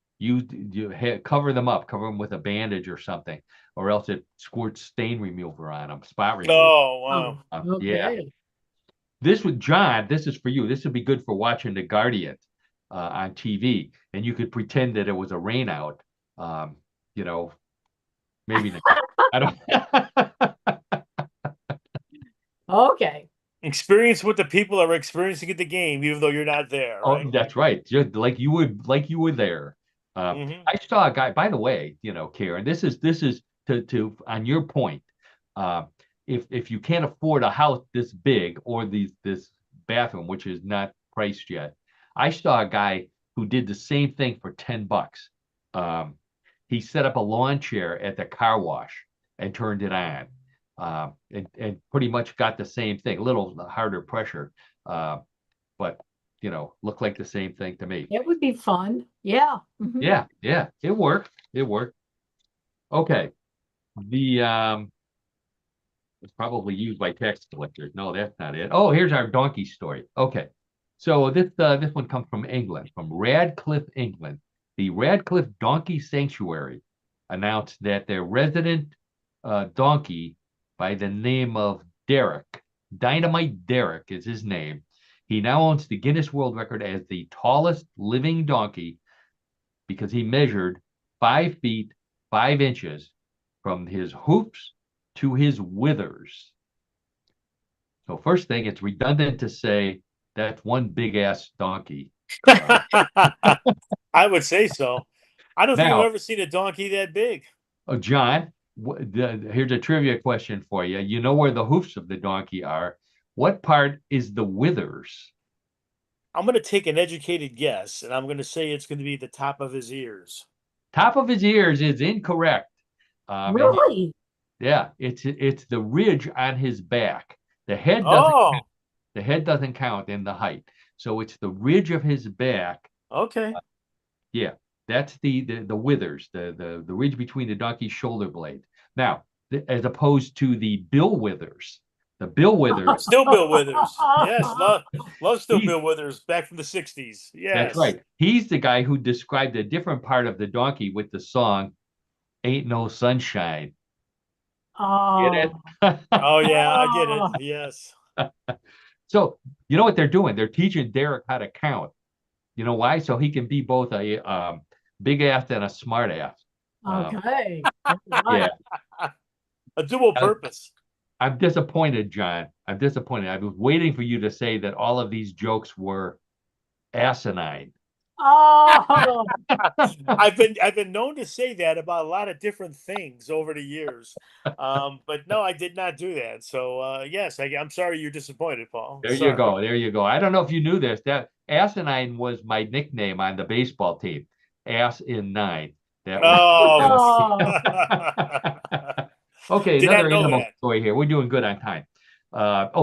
cover them up, cover them with a bandage or something, or else it squirts stain remover on them, spot remover. Oh, wow. Yeah. Okay. This would John. This is for you. This would be good for watching The Guardian on TV, and you could pretend that it was a rain out. Um, you know, maybe not. I don't. Okay. Experience what the people are experiencing at the game, even though you're not there, Oh, right? that's right. Just like you were there. Hmm. I saw a guy. By the way, Karen, this is to on your point. Uh, if you can't afford a house this big or this bathroom, which is not priced yet, I saw a guy who did the same thing for $10. Um, he set up a lawn chair at the car wash and turned it on, and pretty much got the same thing, a little harder pressure, but looked like the same thing to me. It would be fun. Yeah. Mhm. Yeah, it worked. It worked. Okay. The It's probably used by tax collectors. No, that's not it. Oh, here's our donkey story. Okay. So this one comes from England, from Radcliffe, England. The Radcliffe Donkey Sanctuary announced that their resident donkey by the name of Derek, Dynamite Derek is his name. He now owns the Guinness World Record as the tallest living donkey because he measured 5 feet 5 inches from his hoofs to his withers. So first thing, it's redundant to say that's one big ass donkey. I would say so. I don't think I've Now, ever seen a donkey that big. John, here's a trivia question for you. You know where the hoofs of the donkey are. What part is the withers? I'm going to take an educated guess, and I'm going to say it's going to be the top of his ears. Top of his ears is incorrect. Really? Yeah, it's the ridge on his back. The head doesn't Oh, the head doesn't count in the height. So it's the ridge of his back. okay. Yeah, that's the withers, the ridge between the donkey's shoulder blades. Now, as opposed to the bill withers. The bill withers, Still Bill Withers. Yes, love Still he, Bill Withers back from the 60s. that's Yes. right. He's the guy who described a different part of the donkey with the song "Ain't No Sunshine." Get Oh. it? Oh, yeah, I get it. Oh. Yes. So you know what they're doing? They're teaching Derek how to count. You know why? So he can be both a big ass and a smart ass. Okay. All Yeah, right. A dual Uh, purpose. I'm disappointed, John. I'm disappointed. I was waiting for you to say that all of these jokes were asinine. Oh. I've been known to say that about a lot of different things over the years. But no, I did not do that. So yes, I'm sorry you're disappointed, Paul. There you Sorry. go. There you go. I don't know if you knew this. That asinine was my nickname on the baseball team. Ass in nine. That was. Oh, Oh. Okay, did not another know animal that. story here. We're doing good on time.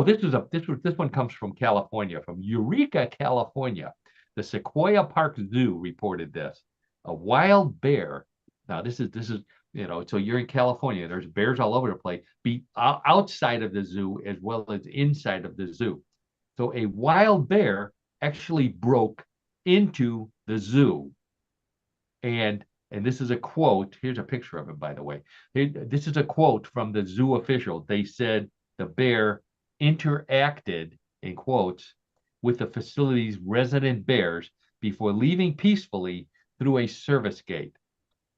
This one comes from California, from Eureka, California. The Sequoia Park Zoo reported this. A wild bear. Now this is so you're in California. There's bears all over the place. Be outside of the zoo as well as inside of the zoo. So a wild bear actually broke into the zoo, and this is a quote. Here's a picture of him, by the way. This is a quote from the zoo official. They said the bear interacted, in quotes, with the facility's resident bears before leaving peacefully through a service gate.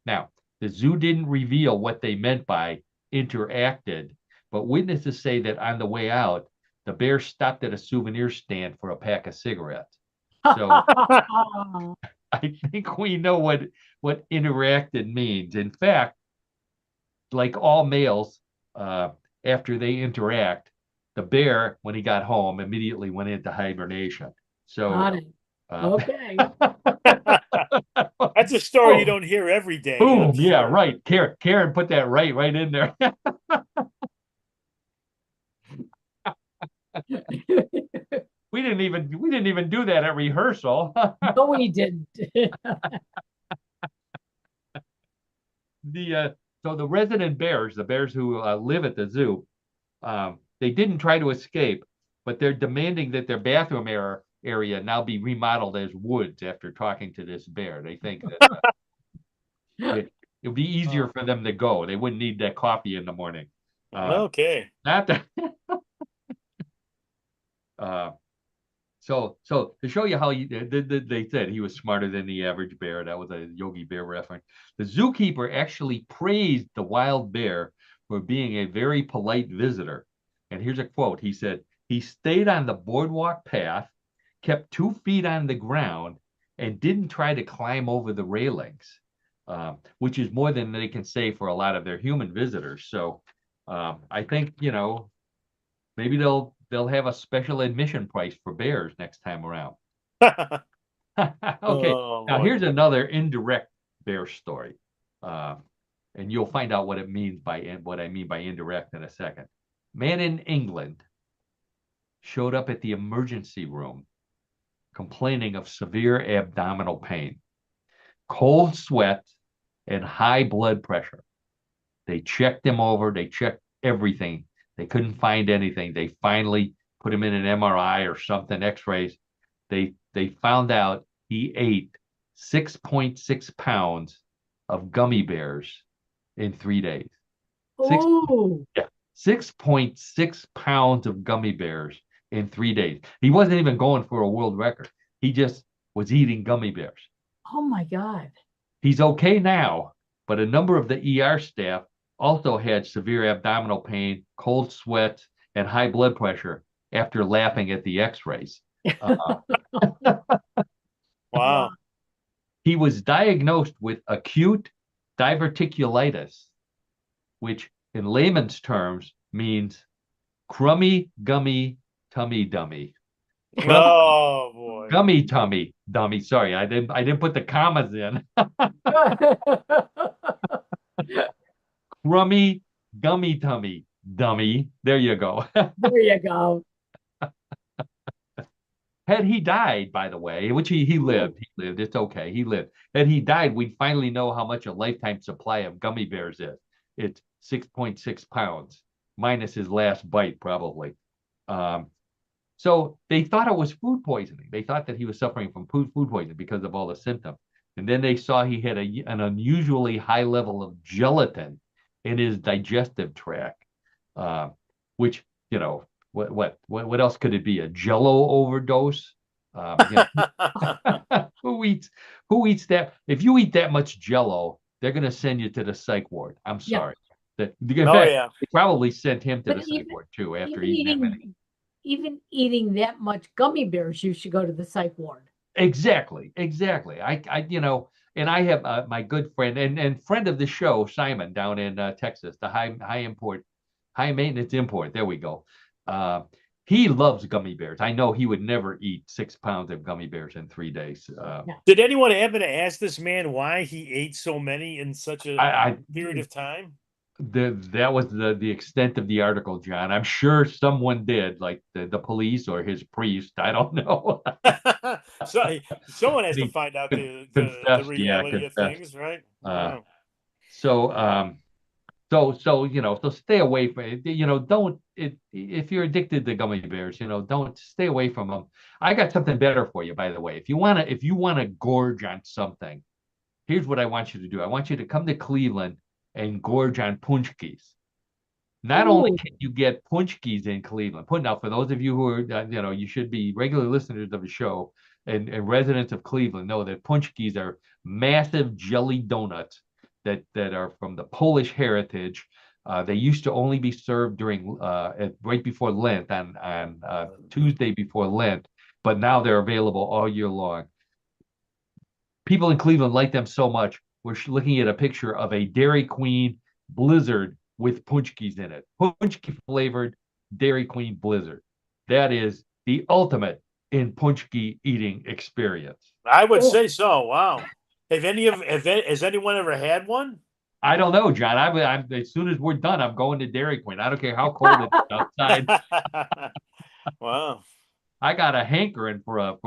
Now, the zoo didn't reveal what they meant by interacted, but witnesses say that on the way out, the bear stopped at a souvenir stand for a pack of cigarettes. So I think we know what interacted means. In fact, like all males, after they interact, the bear, when he got home, immediately went into hibernation. Got So, it. uh, Okay. That's a story you oh, don't hear every day, boom, that's yeah, sure. right. Karen put that right in there. We didn't even do that at rehearsal. No, we didn't. So the resident bears, the bears who live at the zoo, they didn't try to escape, but they're demanding that their bathroom area now be remodeled as woods after talking to this bear. They think that it'll be easier for them to go. They wouldn't need that coffee in the morning. Okay. Not that. So to show you how they said he was smarter than the average bear. That was a Yogi Bear reference. The zookeeper actually praised the wild bear for being a very polite visitor. And here's a quote. He said, he stayed on the boardwalk path, kept 2 feet on the ground, and didn't try to climb over the railings, which is more than they can say for a lot of their human visitors. So I think, maybe they'll have a special admission price for bears next time around. Okay, Oh, now boy. here's another indirect bear story, and you'll find out what it means what I mean by indirect in a second. Man in England showed up at the emergency room complaining of severe abdominal pain, cold sweat, and high blood pressure. They checked him over. They checked everything. They couldn't find anything. They finally put him in an MRI or something, X-rays. They found out he ate 6.6 pounds of gummy bears in 3 days. Oh, 6.6 pounds of gummy bears in 3 days. He wasn't even going for a world record. He just was eating gummy bears. oh my God. He's okay now, but a number of the ER staff also had severe abdominal pain, cold sweats, and high blood pressure after laughing at the X-rays. Wow. He was diagnosed with acute diverticulitis, which in layman's terms means crummy, gummy, tummy dummy. Oh, boy. Gummy tummy dummy. Sorry, I didn't put the commas in. Crummy, gummy tummy dummy. There you go. There you go. Had he died, by the way, which he lived, it's okay, he lived. Had he died, we'd finally know how much a lifetime supply of gummy bears is. It's 6.6 pounds, minus his last bite, probably. So they thought it was food poisoning. They thought that he was suffering from food poisoning because of all the symptoms. And then they saw he had an unusually high level of gelatin in his digestive tract, which, what else could it be? A Jello overdose? Who eats that? If you eat that much Jello, they're going to send you to the psych ward. I'm Yeah. sorry. In Oh, fact, yeah. they probably sent him to But the psych ward too after even eating that many. even eating that much gummy bears, you should go to the psych ward. Exactly. And I have my good friend and friend of the show, Simon, down in Texas, the high maintenance import. There we go. He loves gummy bears. I know he would never eat 6 pounds of gummy bears in 3 days. Did anyone happen to ask this man why he ate so many in such a I period of time? that was the extent of the article, John. I'm sure someone did, like the police or his priest. I don't know. So someone has to He find out the confessed, reality of confessed. things, right? So stay away from it. Don't if you're addicted to gummy bears, don't stay away from them. I got something better for you, by the way. If you wanna gorge on something, here's what I want you to do. I want you to come to Cleveland and gorge on punchkis. Not only can you get punchkis in Cleveland, now for those of you who are, you should be regular listeners of the show and residents of Cleveland know that punchkis are massive jelly donuts that are from the Polish heritage. They used to only be served during right before Lent on Tuesday before Lent, but now they're available all year long. People in Cleveland like them so much. We're looking at a picture of a Dairy Queen Blizzard with punchkis in it. Punchki flavored Dairy Queen Blizzard. That is the ultimate in punchki eating experience. I would say so. Wow. Has anyone ever had one? I don't know, John. I'm as soon as we're done, I'm going to Dairy Queen. I don't care how cold it is outside. Wow. I got a hankering for a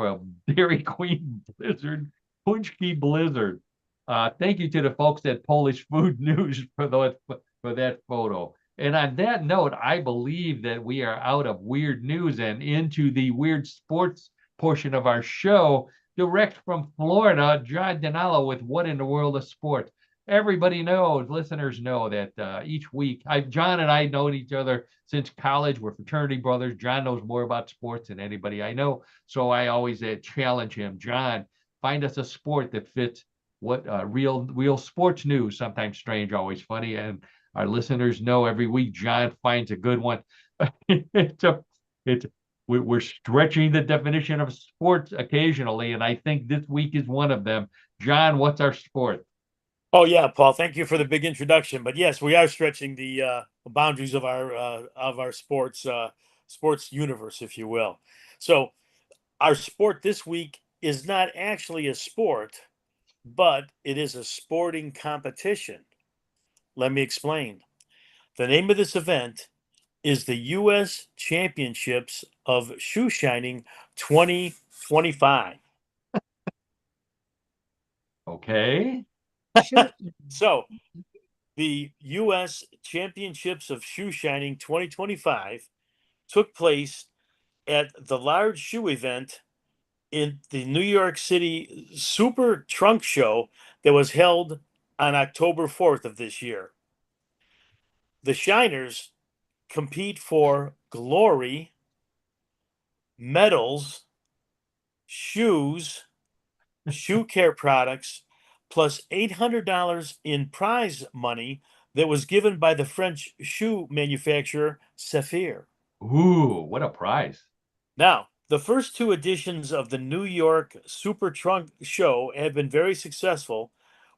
Dairy Queen Blizzard, punchki Blizzard. Thank you to the folks at Polish Food News for that photo. And on that note, I believe that we are out of weird news and into the weird sports portion of our show. Direct from Florida, John Donalo with What in the World of Sports. Everybody knows, listeners know that each week, John and I known each other since college. We're fraternity brothers. John knows more about sports than anybody I know. So I always challenge him, John, find us a sport that fits what real sports news, sometimes strange, always funny. And our listeners know every week John finds a good one. it's a, it's we're stretching the definition of sports occasionally, and I think this week is one of them. John, what's our sport? Oh yeah, Paul. Thank you for the big introduction. But yes, we are stretching the boundaries of our sports universe, if you will. So our sport this week is not actually a sport, but it is a sporting competition. Let me explain. The name of this event is the U.S. Championships of Shoe Shining 2025. Okay. Shoot. So the U.S. Championships of Shoe Shining 2025 took place at the large shoe event in the New York City Super Trunk Show that was held on October 4th of this year. The Shiners compete for glory, medals, shoes, shoe care products, plus $800 in prize money that was given by the French shoe manufacturer Saphir. Ooh, what a prize. Now, the first two editions of the New York Super Trunk Show have been very successful,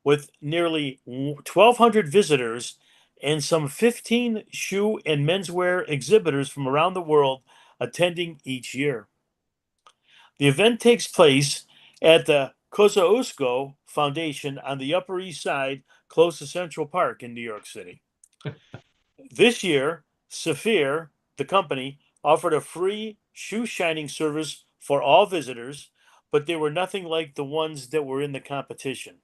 with nearly 1,200 visitors and some 15 shoe and menswear exhibitors from around the world attending each year. The event takes place at the Kosciuszko Foundation on the Upper East Side, close to Central Park in New York City. This year, Saphir, the company, offered a free shoe shining service for all visitors, but they were nothing like the ones that were in the competition.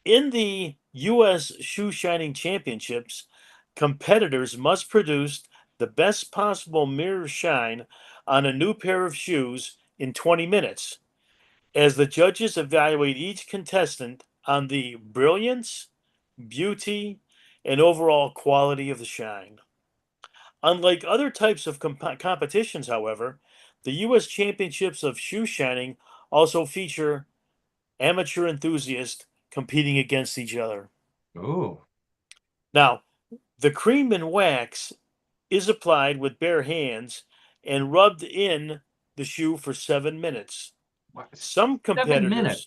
In the U.S. Shoe Shining Championships, competitors must produce the best possible mirror shine on a new pair of shoes in 20 minutes, as the judges evaluate each contestant on the brilliance, beauty, and overall quality of the shine. Unlike other types of competitions, however, the U.S. Championships of Shoe Shining also feature amateur enthusiasts competing against each other. Ooh. Now, the cream and wax is applied with bare hands and rubbed in the shoe for 7 minutes. Some 7 minutes. competitors,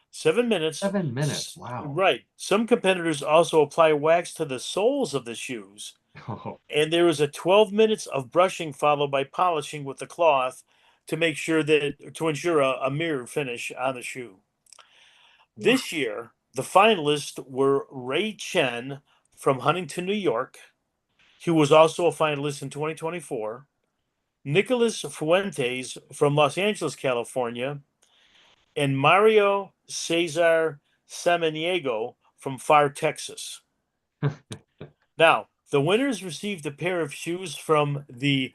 7 minutes. 7 minutes. Wow. Right. Some competitors also apply wax to the soles of the shoes. Oh, And there is a 12 minutes of brushing followed by polishing with the cloth to ensure a mirror finish on the shoe. This year, the finalists were Ray Chen from Huntington, New York, who was also a finalist in 2024, Nicholas Fuentes from Los Angeles, California, and Mario Cesar Samaniego from Far, Texas. Now, the winners received a pair of shoes from the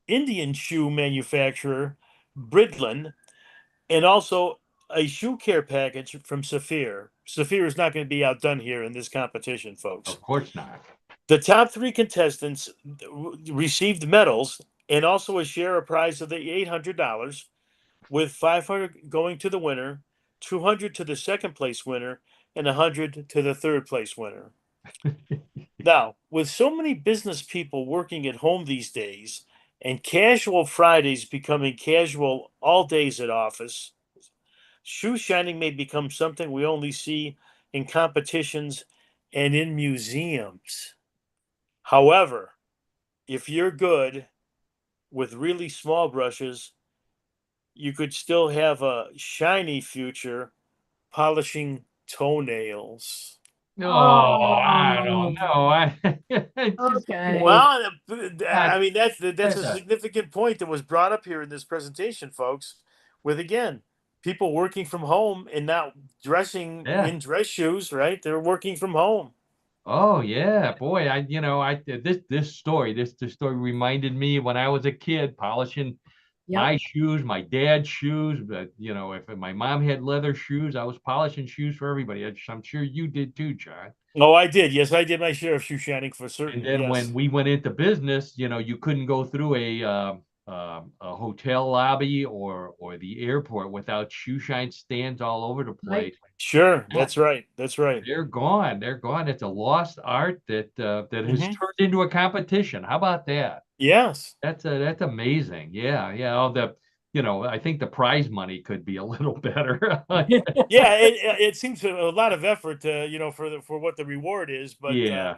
Indian shoe manufacturer Bridlin, and also a shoe care package from Saphir. Saphir is not going to be outdone here in this competition, folks. of course not. The top three contestants received medals and also a share of prize of the $800, with $500 going to the winner, $200 to the second place winner, and $100 to the third place winner. Now, with so many business people working at home these days, and casual Fridays becoming casual all days at office, shoe shining may become something we only see in competitions and in museums. However, if you're good with really small brushes, you could still have a shiny future polishing toenails. No, I don't know. Okay. Well, I mean that's a Yeah. significant point that was brought up here in this presentation, folks. With again, people working from home and not dressing Yeah. in dress shoes, right? They're working from home. Oh yeah, boy. This story reminded me when I was a kid polishing my shoes, my dad's shoes. But if my mom had leather shoes, I was polishing shoes for everybody. I'm sure you did too, John. Oh, I did. Yes, I did my share of shoe shining for And certain. then when Yes. we went into business, you couldn't go through a hotel lobby or the airport without shoe shine stands all over the Right. place. Sure. Yeah, That's right. That's right. they're gone. They're gone. It's a lost art that has Hmm. turned into a competition. How about that? Yes. That's amazing. Yeah, yeah. I think the prize money could be a little better. Yeah, it seems a lot of effort, for what the reward is, but Yeah,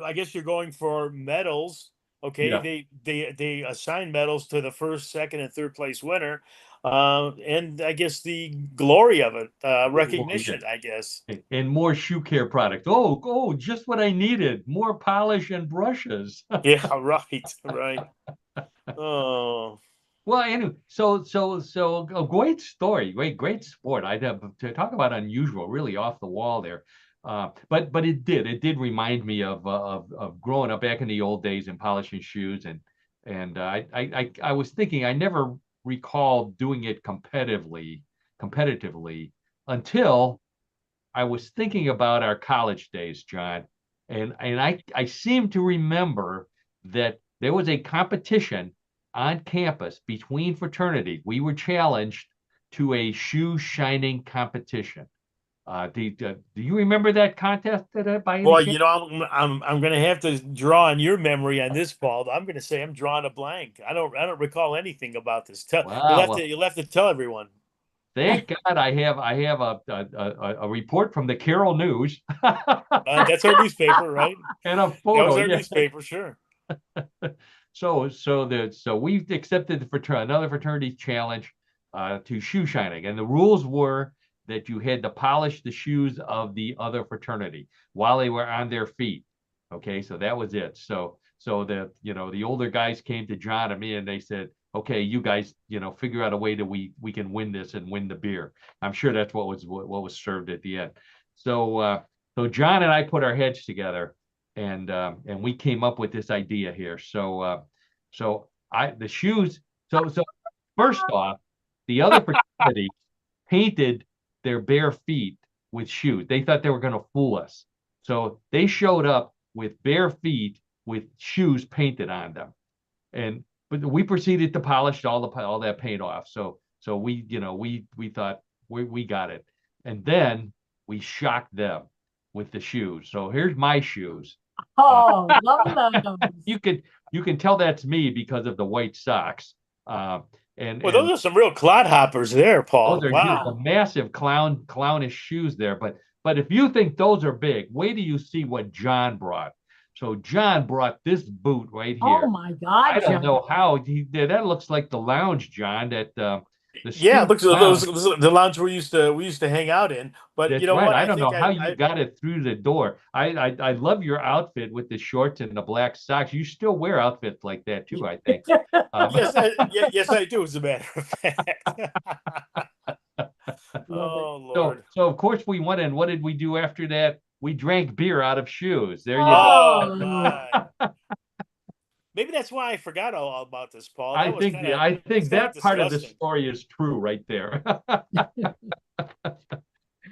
I guess you're going for medals. Okay, yeah. they assign medals to the first, second, and third place winner, and I guess the glory of it, Well, yeah. recognition. I guess. And more shoe care products. Oh, just what I needed. More polish and brushes. Yeah. Right. Right. Oh. Well, anyway, so a great story, great sport. I'd have to talk about unusual, really off the wall there. But it did remind me of growing up back in the old days and polishing shoes, and I was thinking I never recalled doing it competitively until I was thinking about our college days, John, and I seem to remember that there was a competition on campus between fraternities. We were challenged to a shoe shining competition. Do you remember that contest by any Boy, chance? I'm going to have to draw on your memory on this, Paul. I'm going to say I'm drawing a blank. I don't recall anything about this. Wow. Well, You'll have to tell everyone. thank God I have a report from the Carroll News That's our newspaper, right? and a That was photo. our Yeah. newspaper, sure. So we've accepted another fraternity challenge to shoe shining, and the rules were that you had to polish the shoes of the other fraternity while they were on their feet. Okay, so that was it. So the older guys came to John and me and they said, okay, you guys, figure out a way that we can win this and win the beer. I'm sure that's what was served at the end. So John and I put our heads together and we came up with this idea here. So the shoes. So first off, the other fraternity painted their bare feet with shoes. They thought they were going to fool us, so they showed up with bare feet with shoes painted on them, but we proceeded to polish all that paint off. So we thought we got it, and then we shocked them with the shoes. So here's my shoes. Oh, love those. You can tell that's me because of the white socks. Uh, and Well, and those are some real clodhoppers there, those Paul. are huge, the Wow. massive clownish shoes there. But if you think those are big, wait till you see what John brought. So John brought this boot right Oh here. my God, I don't John. know how he did. That looks like the lounge, John. The Yeah, student look, so lounge. those the lounge we used to hang out in. But you That's know right. what? I I don't know think how I, you I got it through the door. I love your outfit with the shorts and the black socks. You still wear outfits like that too, I think. Um, yes, I do, as a matter of fact. Love it. Oh so Lord. so of course we went in. What did we do after that? We drank beer out of shoes. There you go. Oh Oh, my. Maybe that's why I forgot all about this, Paul. I think I That's think kind of that part of the disgusting. story is true right there.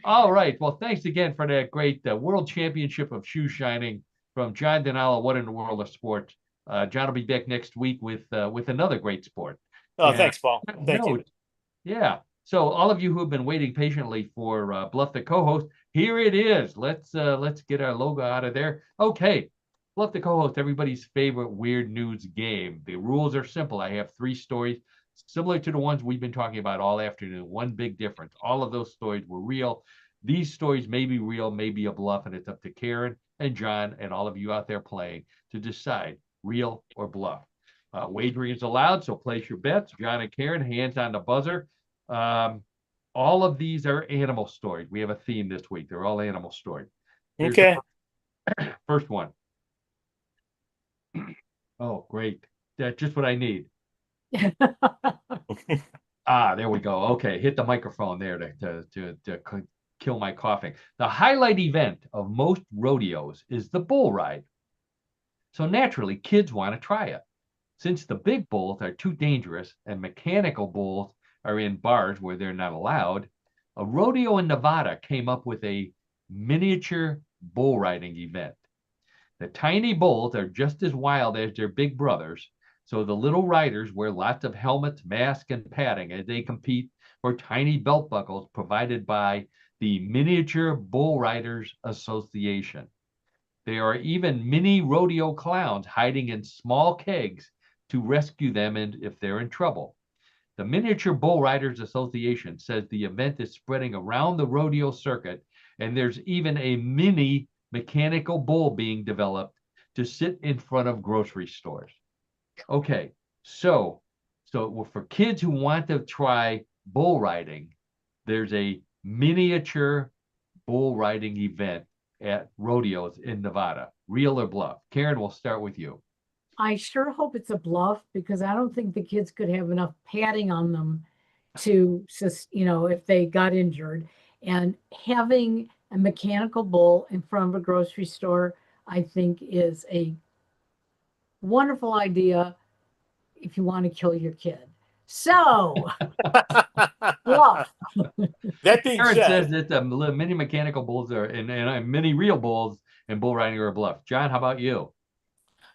All right. Well, thanks again for that great World Championship of Shoe Shining from John Denala. What in the world of sports? John will be back next week with another great sport. Oh, And thanks, Paul. on that Thank you. note, yeah. So all of you who have been waiting patiently for Bluff the co-host, here it is. Let's get our logo out of there. Okay. Bluff the co-host, everybody's favorite weird news game. The rules are simple. I have 3 stories similar to the ones we've been talking about all afternoon. One big difference. All of those stories were real. These stories may be real, may be a bluff, and it's up to Karen and John and all of you out there playing to decide real or bluff. Wagering is allowed, so place your bets. John and Karen, hands on the buzzer. All of these are animal stories. We have a theme this week. They're all animal stories. Here's Okay. the first one. Oh, great. That's just what I need. There we go. Okay, hit the microphone there to kill my coughing. The highlight event of most rodeos is the bull ride. So naturally, kids want to try it. Since the big bulls are too dangerous and mechanical bulls are in bars where they're not allowed, a rodeo in Nevada came up with a miniature bull riding event. The tiny bulls are just as wild as their big brothers, so the little riders wear lots of helmets, masks, and padding as they compete for tiny belt buckles provided by the Miniature Bull Riders Association. There are even mini rodeo clowns hiding in small kegs to rescue them if they're in trouble. The Miniature Bull Riders Association says the event is spreading around the rodeo circuit, and there's even a mini mechanical bull being developed to sit in front of grocery stores. Okay, so for kids who want to try bull riding, there's a miniature bull riding event at rodeos in Nevada. Real or bluff? Karen, we'll start with you. I sure hope it's a bluff because I don't think the kids could have enough padding on them to, if they got injured. And having a mechanical bull in front of a grocery store, I think is a wonderful idea if you want to kill your kid. So, bluff. That being Karen says said, that the mini mechanical bulls are and mini real bulls and bull riding are a bluff. John, how about you?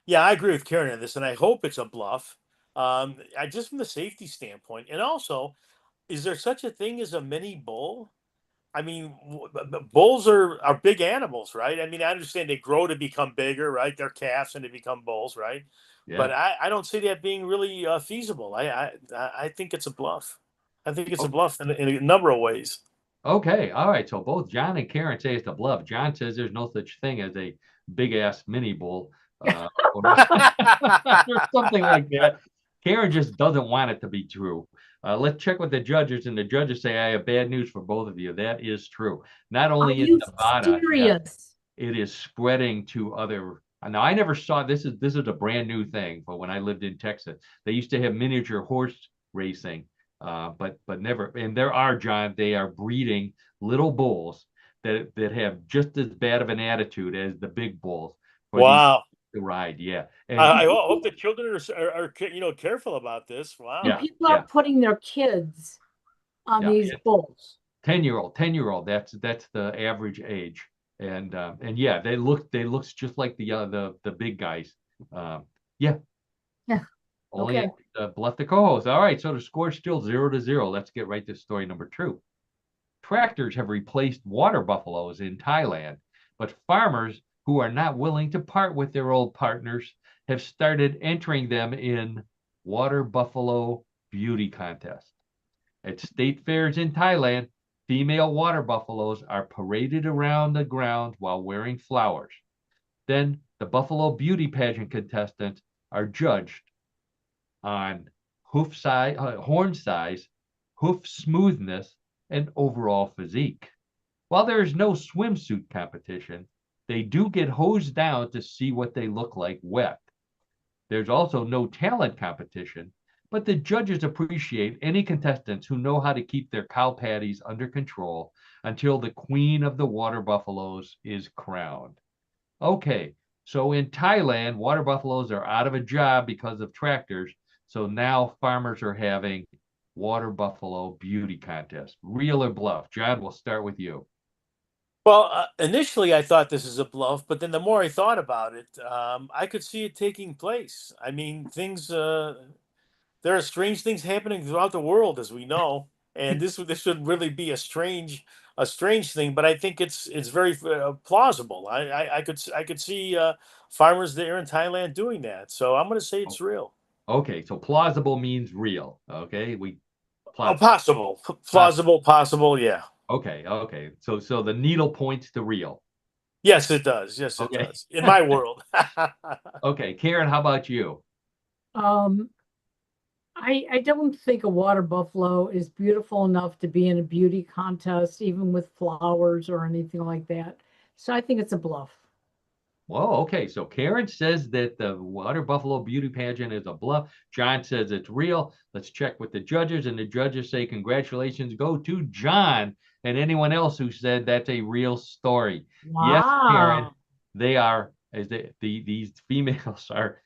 yeah, I agree with Karen on this, and I hope it's a bluff. I just from the safety standpoint, and also, is there such a thing as a mini bull? I mean, bulls are big animals, right? I mean, I understand they grow to become bigger, right? They're calves and they become bulls, right? Yeah. But I don't see that being really feasible. I think it's a bluff. I think it's a bluff in a number of ways. Okay. All right. So both John and Karen say it's a bluff. John says there's no such thing as a big ass mini bull or something like that. Karen just doesn't want it to be true. Let's check with the judges, and the judges say I have bad news for both of you. That is true. Not Are only in you Nevada, yeah, serious? it is spreading to other. Now I never saw this is a brand new thing, but when I lived in Texas, they used to have miniature horse racing, but never. And there are, John, they are breeding little bulls that have just as bad of an attitude as the big bulls for the Wow. ride. Yeah, and I hope the children are careful about this. And yeah, Wow. people yeah, are putting their kids on yeah. these bulls. 10-year old. That's the average age, and yeah, they looks just like the big guys. Yeah, Yeah. only Okay. bluff the co-host. All right, so the score's still 0-0. Let's get right to story number 2. Tractors have replaced water buffaloes in Thailand, but farmers who are not willing to part with their old partners have started entering them in water buffalo beauty contests. At state fairs in Thailand, female water buffaloes are paraded around the grounds while wearing flowers. Then the buffalo beauty pageant contestants are judged on hoof size, horn size, hoof smoothness, and overall physique. While there is no swimsuit competition, they do get hosed down to see what they look like wet. There's also no talent competition, but the judges appreciate any contestants who know how to keep their cow patties under control until the queen of the water buffaloes is crowned. Okay, so in Thailand, water buffaloes are out of a job because of tractors. So now farmers are having water buffalo beauty contest. Real or bluff? John, we'll start with you. Well, initially I thought this is a bluff, but then the more I thought about it, I could see it taking place. I mean, there are strange things happening throughout the world, as we know, and this should really be a strange thing. But I think it's very plausible. I could see farmers there in Thailand doing that. So I'm going to say it's real. Okay, so plausible means real. Okay, Oh, plausible. possible, plausible, possible. Yeah. Okay. So the needle points to real. Yes, it does. Yes, it Okay. does. In my world. Okay, Karen, how about you? Um, I don't think a water buffalo is beautiful enough to be in a beauty contest, even with flowers or anything like that. So I think it's a bluff. Well, okay. So Karen says that the water buffalo beauty pageant is a bluff. John says it's real. Let's check with the judges, and the judges say congratulations go to John and anyone else who said that's a real story. Yes, Karen, Wow. they are. As these females are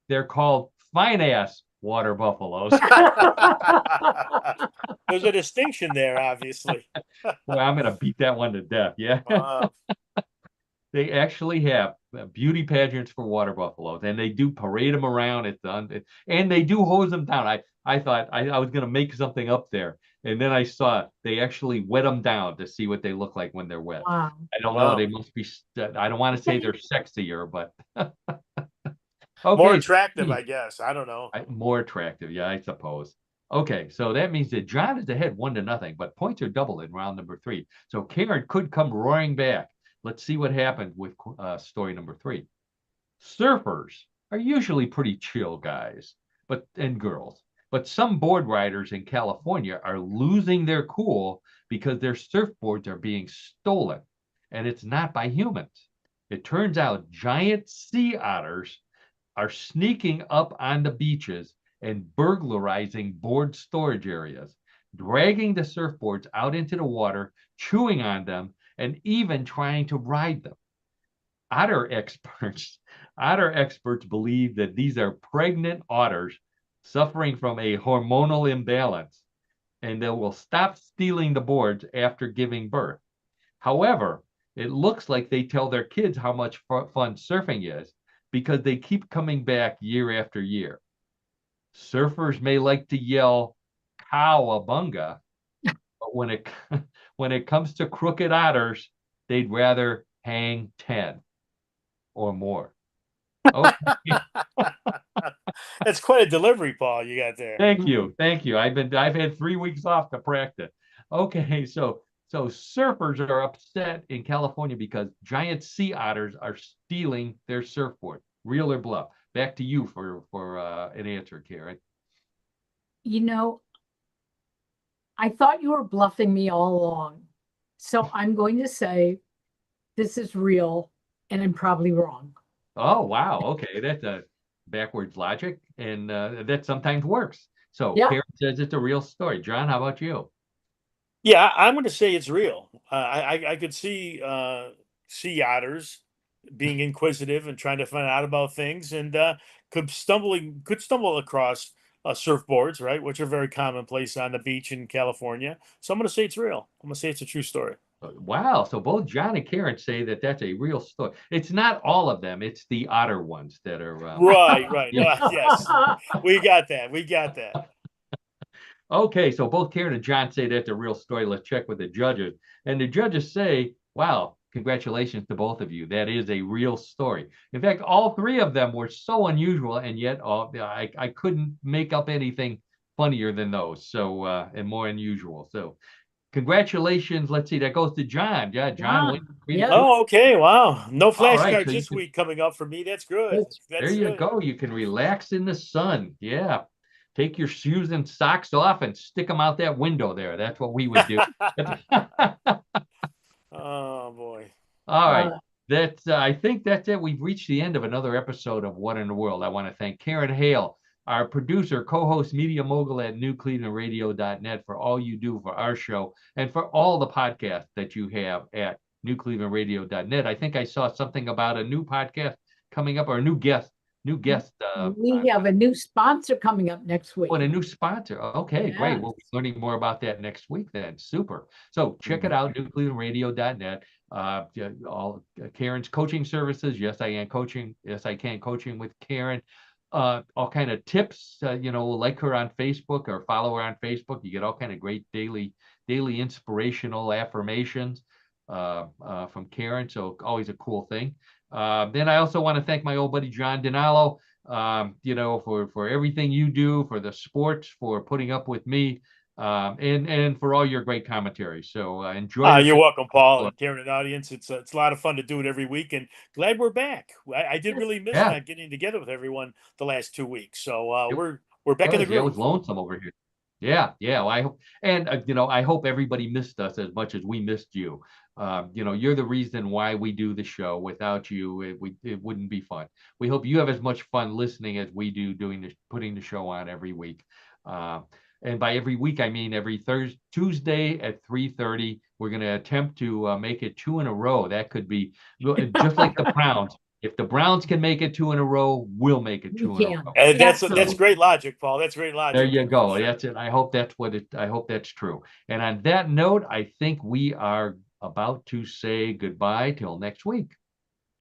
they're called fine ass water buffaloes. There's a distinction there, obviously. Boy, I'm gonna beat that one to death. Yeah. Uh, They actually have beauty pageants for water buffaloes, and they do parade them around. And they do hose them down. I thought I was going to make something up there, and then I saw they actually wet them down to see what they look like when they're wet. Wow. I don't know. wow. They must be. I don't want to say they're sexier, but More okay. attractive, I guess. I don't know. More attractive, yeah, I suppose. Okay, so that means that John is ahead 1-0, but points are doubled in round number 3. So Karen could come roaring back. Let's see what happened with story number 3. Surfers are usually pretty chill guys, and girls. But some board riders in California are losing their cool because their surfboards are being stolen, and it's not by humans. It turns out giant sea otters are sneaking up on the beaches and burglarizing board storage areas, dragging the surfboards out into the water, chewing on them, and even trying to ride them. Otter experts, otter experts believe that these are pregnant otters suffering from a hormonal imbalance, and they will stop stealing the boards after giving birth. However, it looks like they tell their kids how much fun surfing is because they keep coming back year after year. Surfers may like to yell cowabunga, but when it comes to crooked otters, they'd rather hang 10 or more. Okay. That's quite a delivery, Paul, you got there. Thank you. I've had 3 weeks off to practice. Okay, so surfers are upset in California because giant sea otters are stealing their surfboard. Real or bluff? Back to you for an answer, Karen. You know, I thought you were bluffing me all along. So I'm going to say this is real, and I'm probably wrong. Oh, wow. Okay, that's a backwards logic, and that sometimes works. So Yeah. Karen says it's a real story. John, how about you? Yeah, I'm going to say it's real. I could see sea otters being inquisitive and trying to find out about things, and could stumble across surfboards, right, which are very commonplace on the beach in California. So I'm going to say it's real. I'm going to say it's a true story. Wow. So both John and Karen say that that's a real story. It's not all of them. It's the otter ones that are. Right. Yeah. Yes, we got that. We got that. Okay. So both Karen and John say that's a real story. Let's check with the judges. And the judges say, wow, congratulations to both of you. That is a real story. In fact, all 3 of them were so unusual, and yet I couldn't make up anything funnier than those. So, and more unusual. So, congratulations. Let's see. That goes to John. Yeah, John wins. Yeah. Oh, okay. Wow. No All right, flashcards so this week coming up for me. That's good. there That's you good. go. You can relax in the sun. Yeah. Take your shoes and socks off and stick them out that window there. That's what we would do. Oh boy. All right. That's I think that's it. We've reached the end of another episode of What in the World. I want to thank Karen Hale, our producer, co-host, media mogul at newclevelandradio.net for all you do for our show and for all the podcasts that you have at newclevelandradio.net. I think I saw something about a new podcast coming up, or a new guest. We have a new sponsor coming up next week. Oh, and a new sponsor. Okay, Yes. great. We'll be learning more about that next week then. Super. So check it out, newclevelandradio.net. All Karen's coaching services. Yes, I am coaching. Yes, I can coaching with Karen. All kind of tips. Like her on Facebook or follow her on Facebook. You get all kind of great daily inspirational affirmations from Karen. So always a cool thing. Then I also want to thank my old buddy John Dinalo, for everything you do, for the sports, for putting up with me, and for all your great commentary. So enjoy. You're welcome, Paul and Karen and audience. It's a lot of fun to do it every week, and glad we're back. I did really miss not getting together with everyone the last 2 weeks. So we're back in the groove. Yeah, it was lonesome over here. Yeah. Well, I hope, and I hope everybody missed us as much as we missed you. You're the reason why we do the show. Without you, it wouldn't be fun. We hope you have as much fun listening as we do putting the show on every week. And by every week, I mean every Tuesday at 3:30. We're going to attempt to make it 2 in a row. That could be just like the Browns. If the Browns can make it 2 in a row, we'll make it 2 in a can. row. And that's Absolutely. great logic, Paul. That's great logic. There you go. For sure. That's it. I hope that's what it. I hope that's true. And on that note, I think we are about to say goodbye till next week.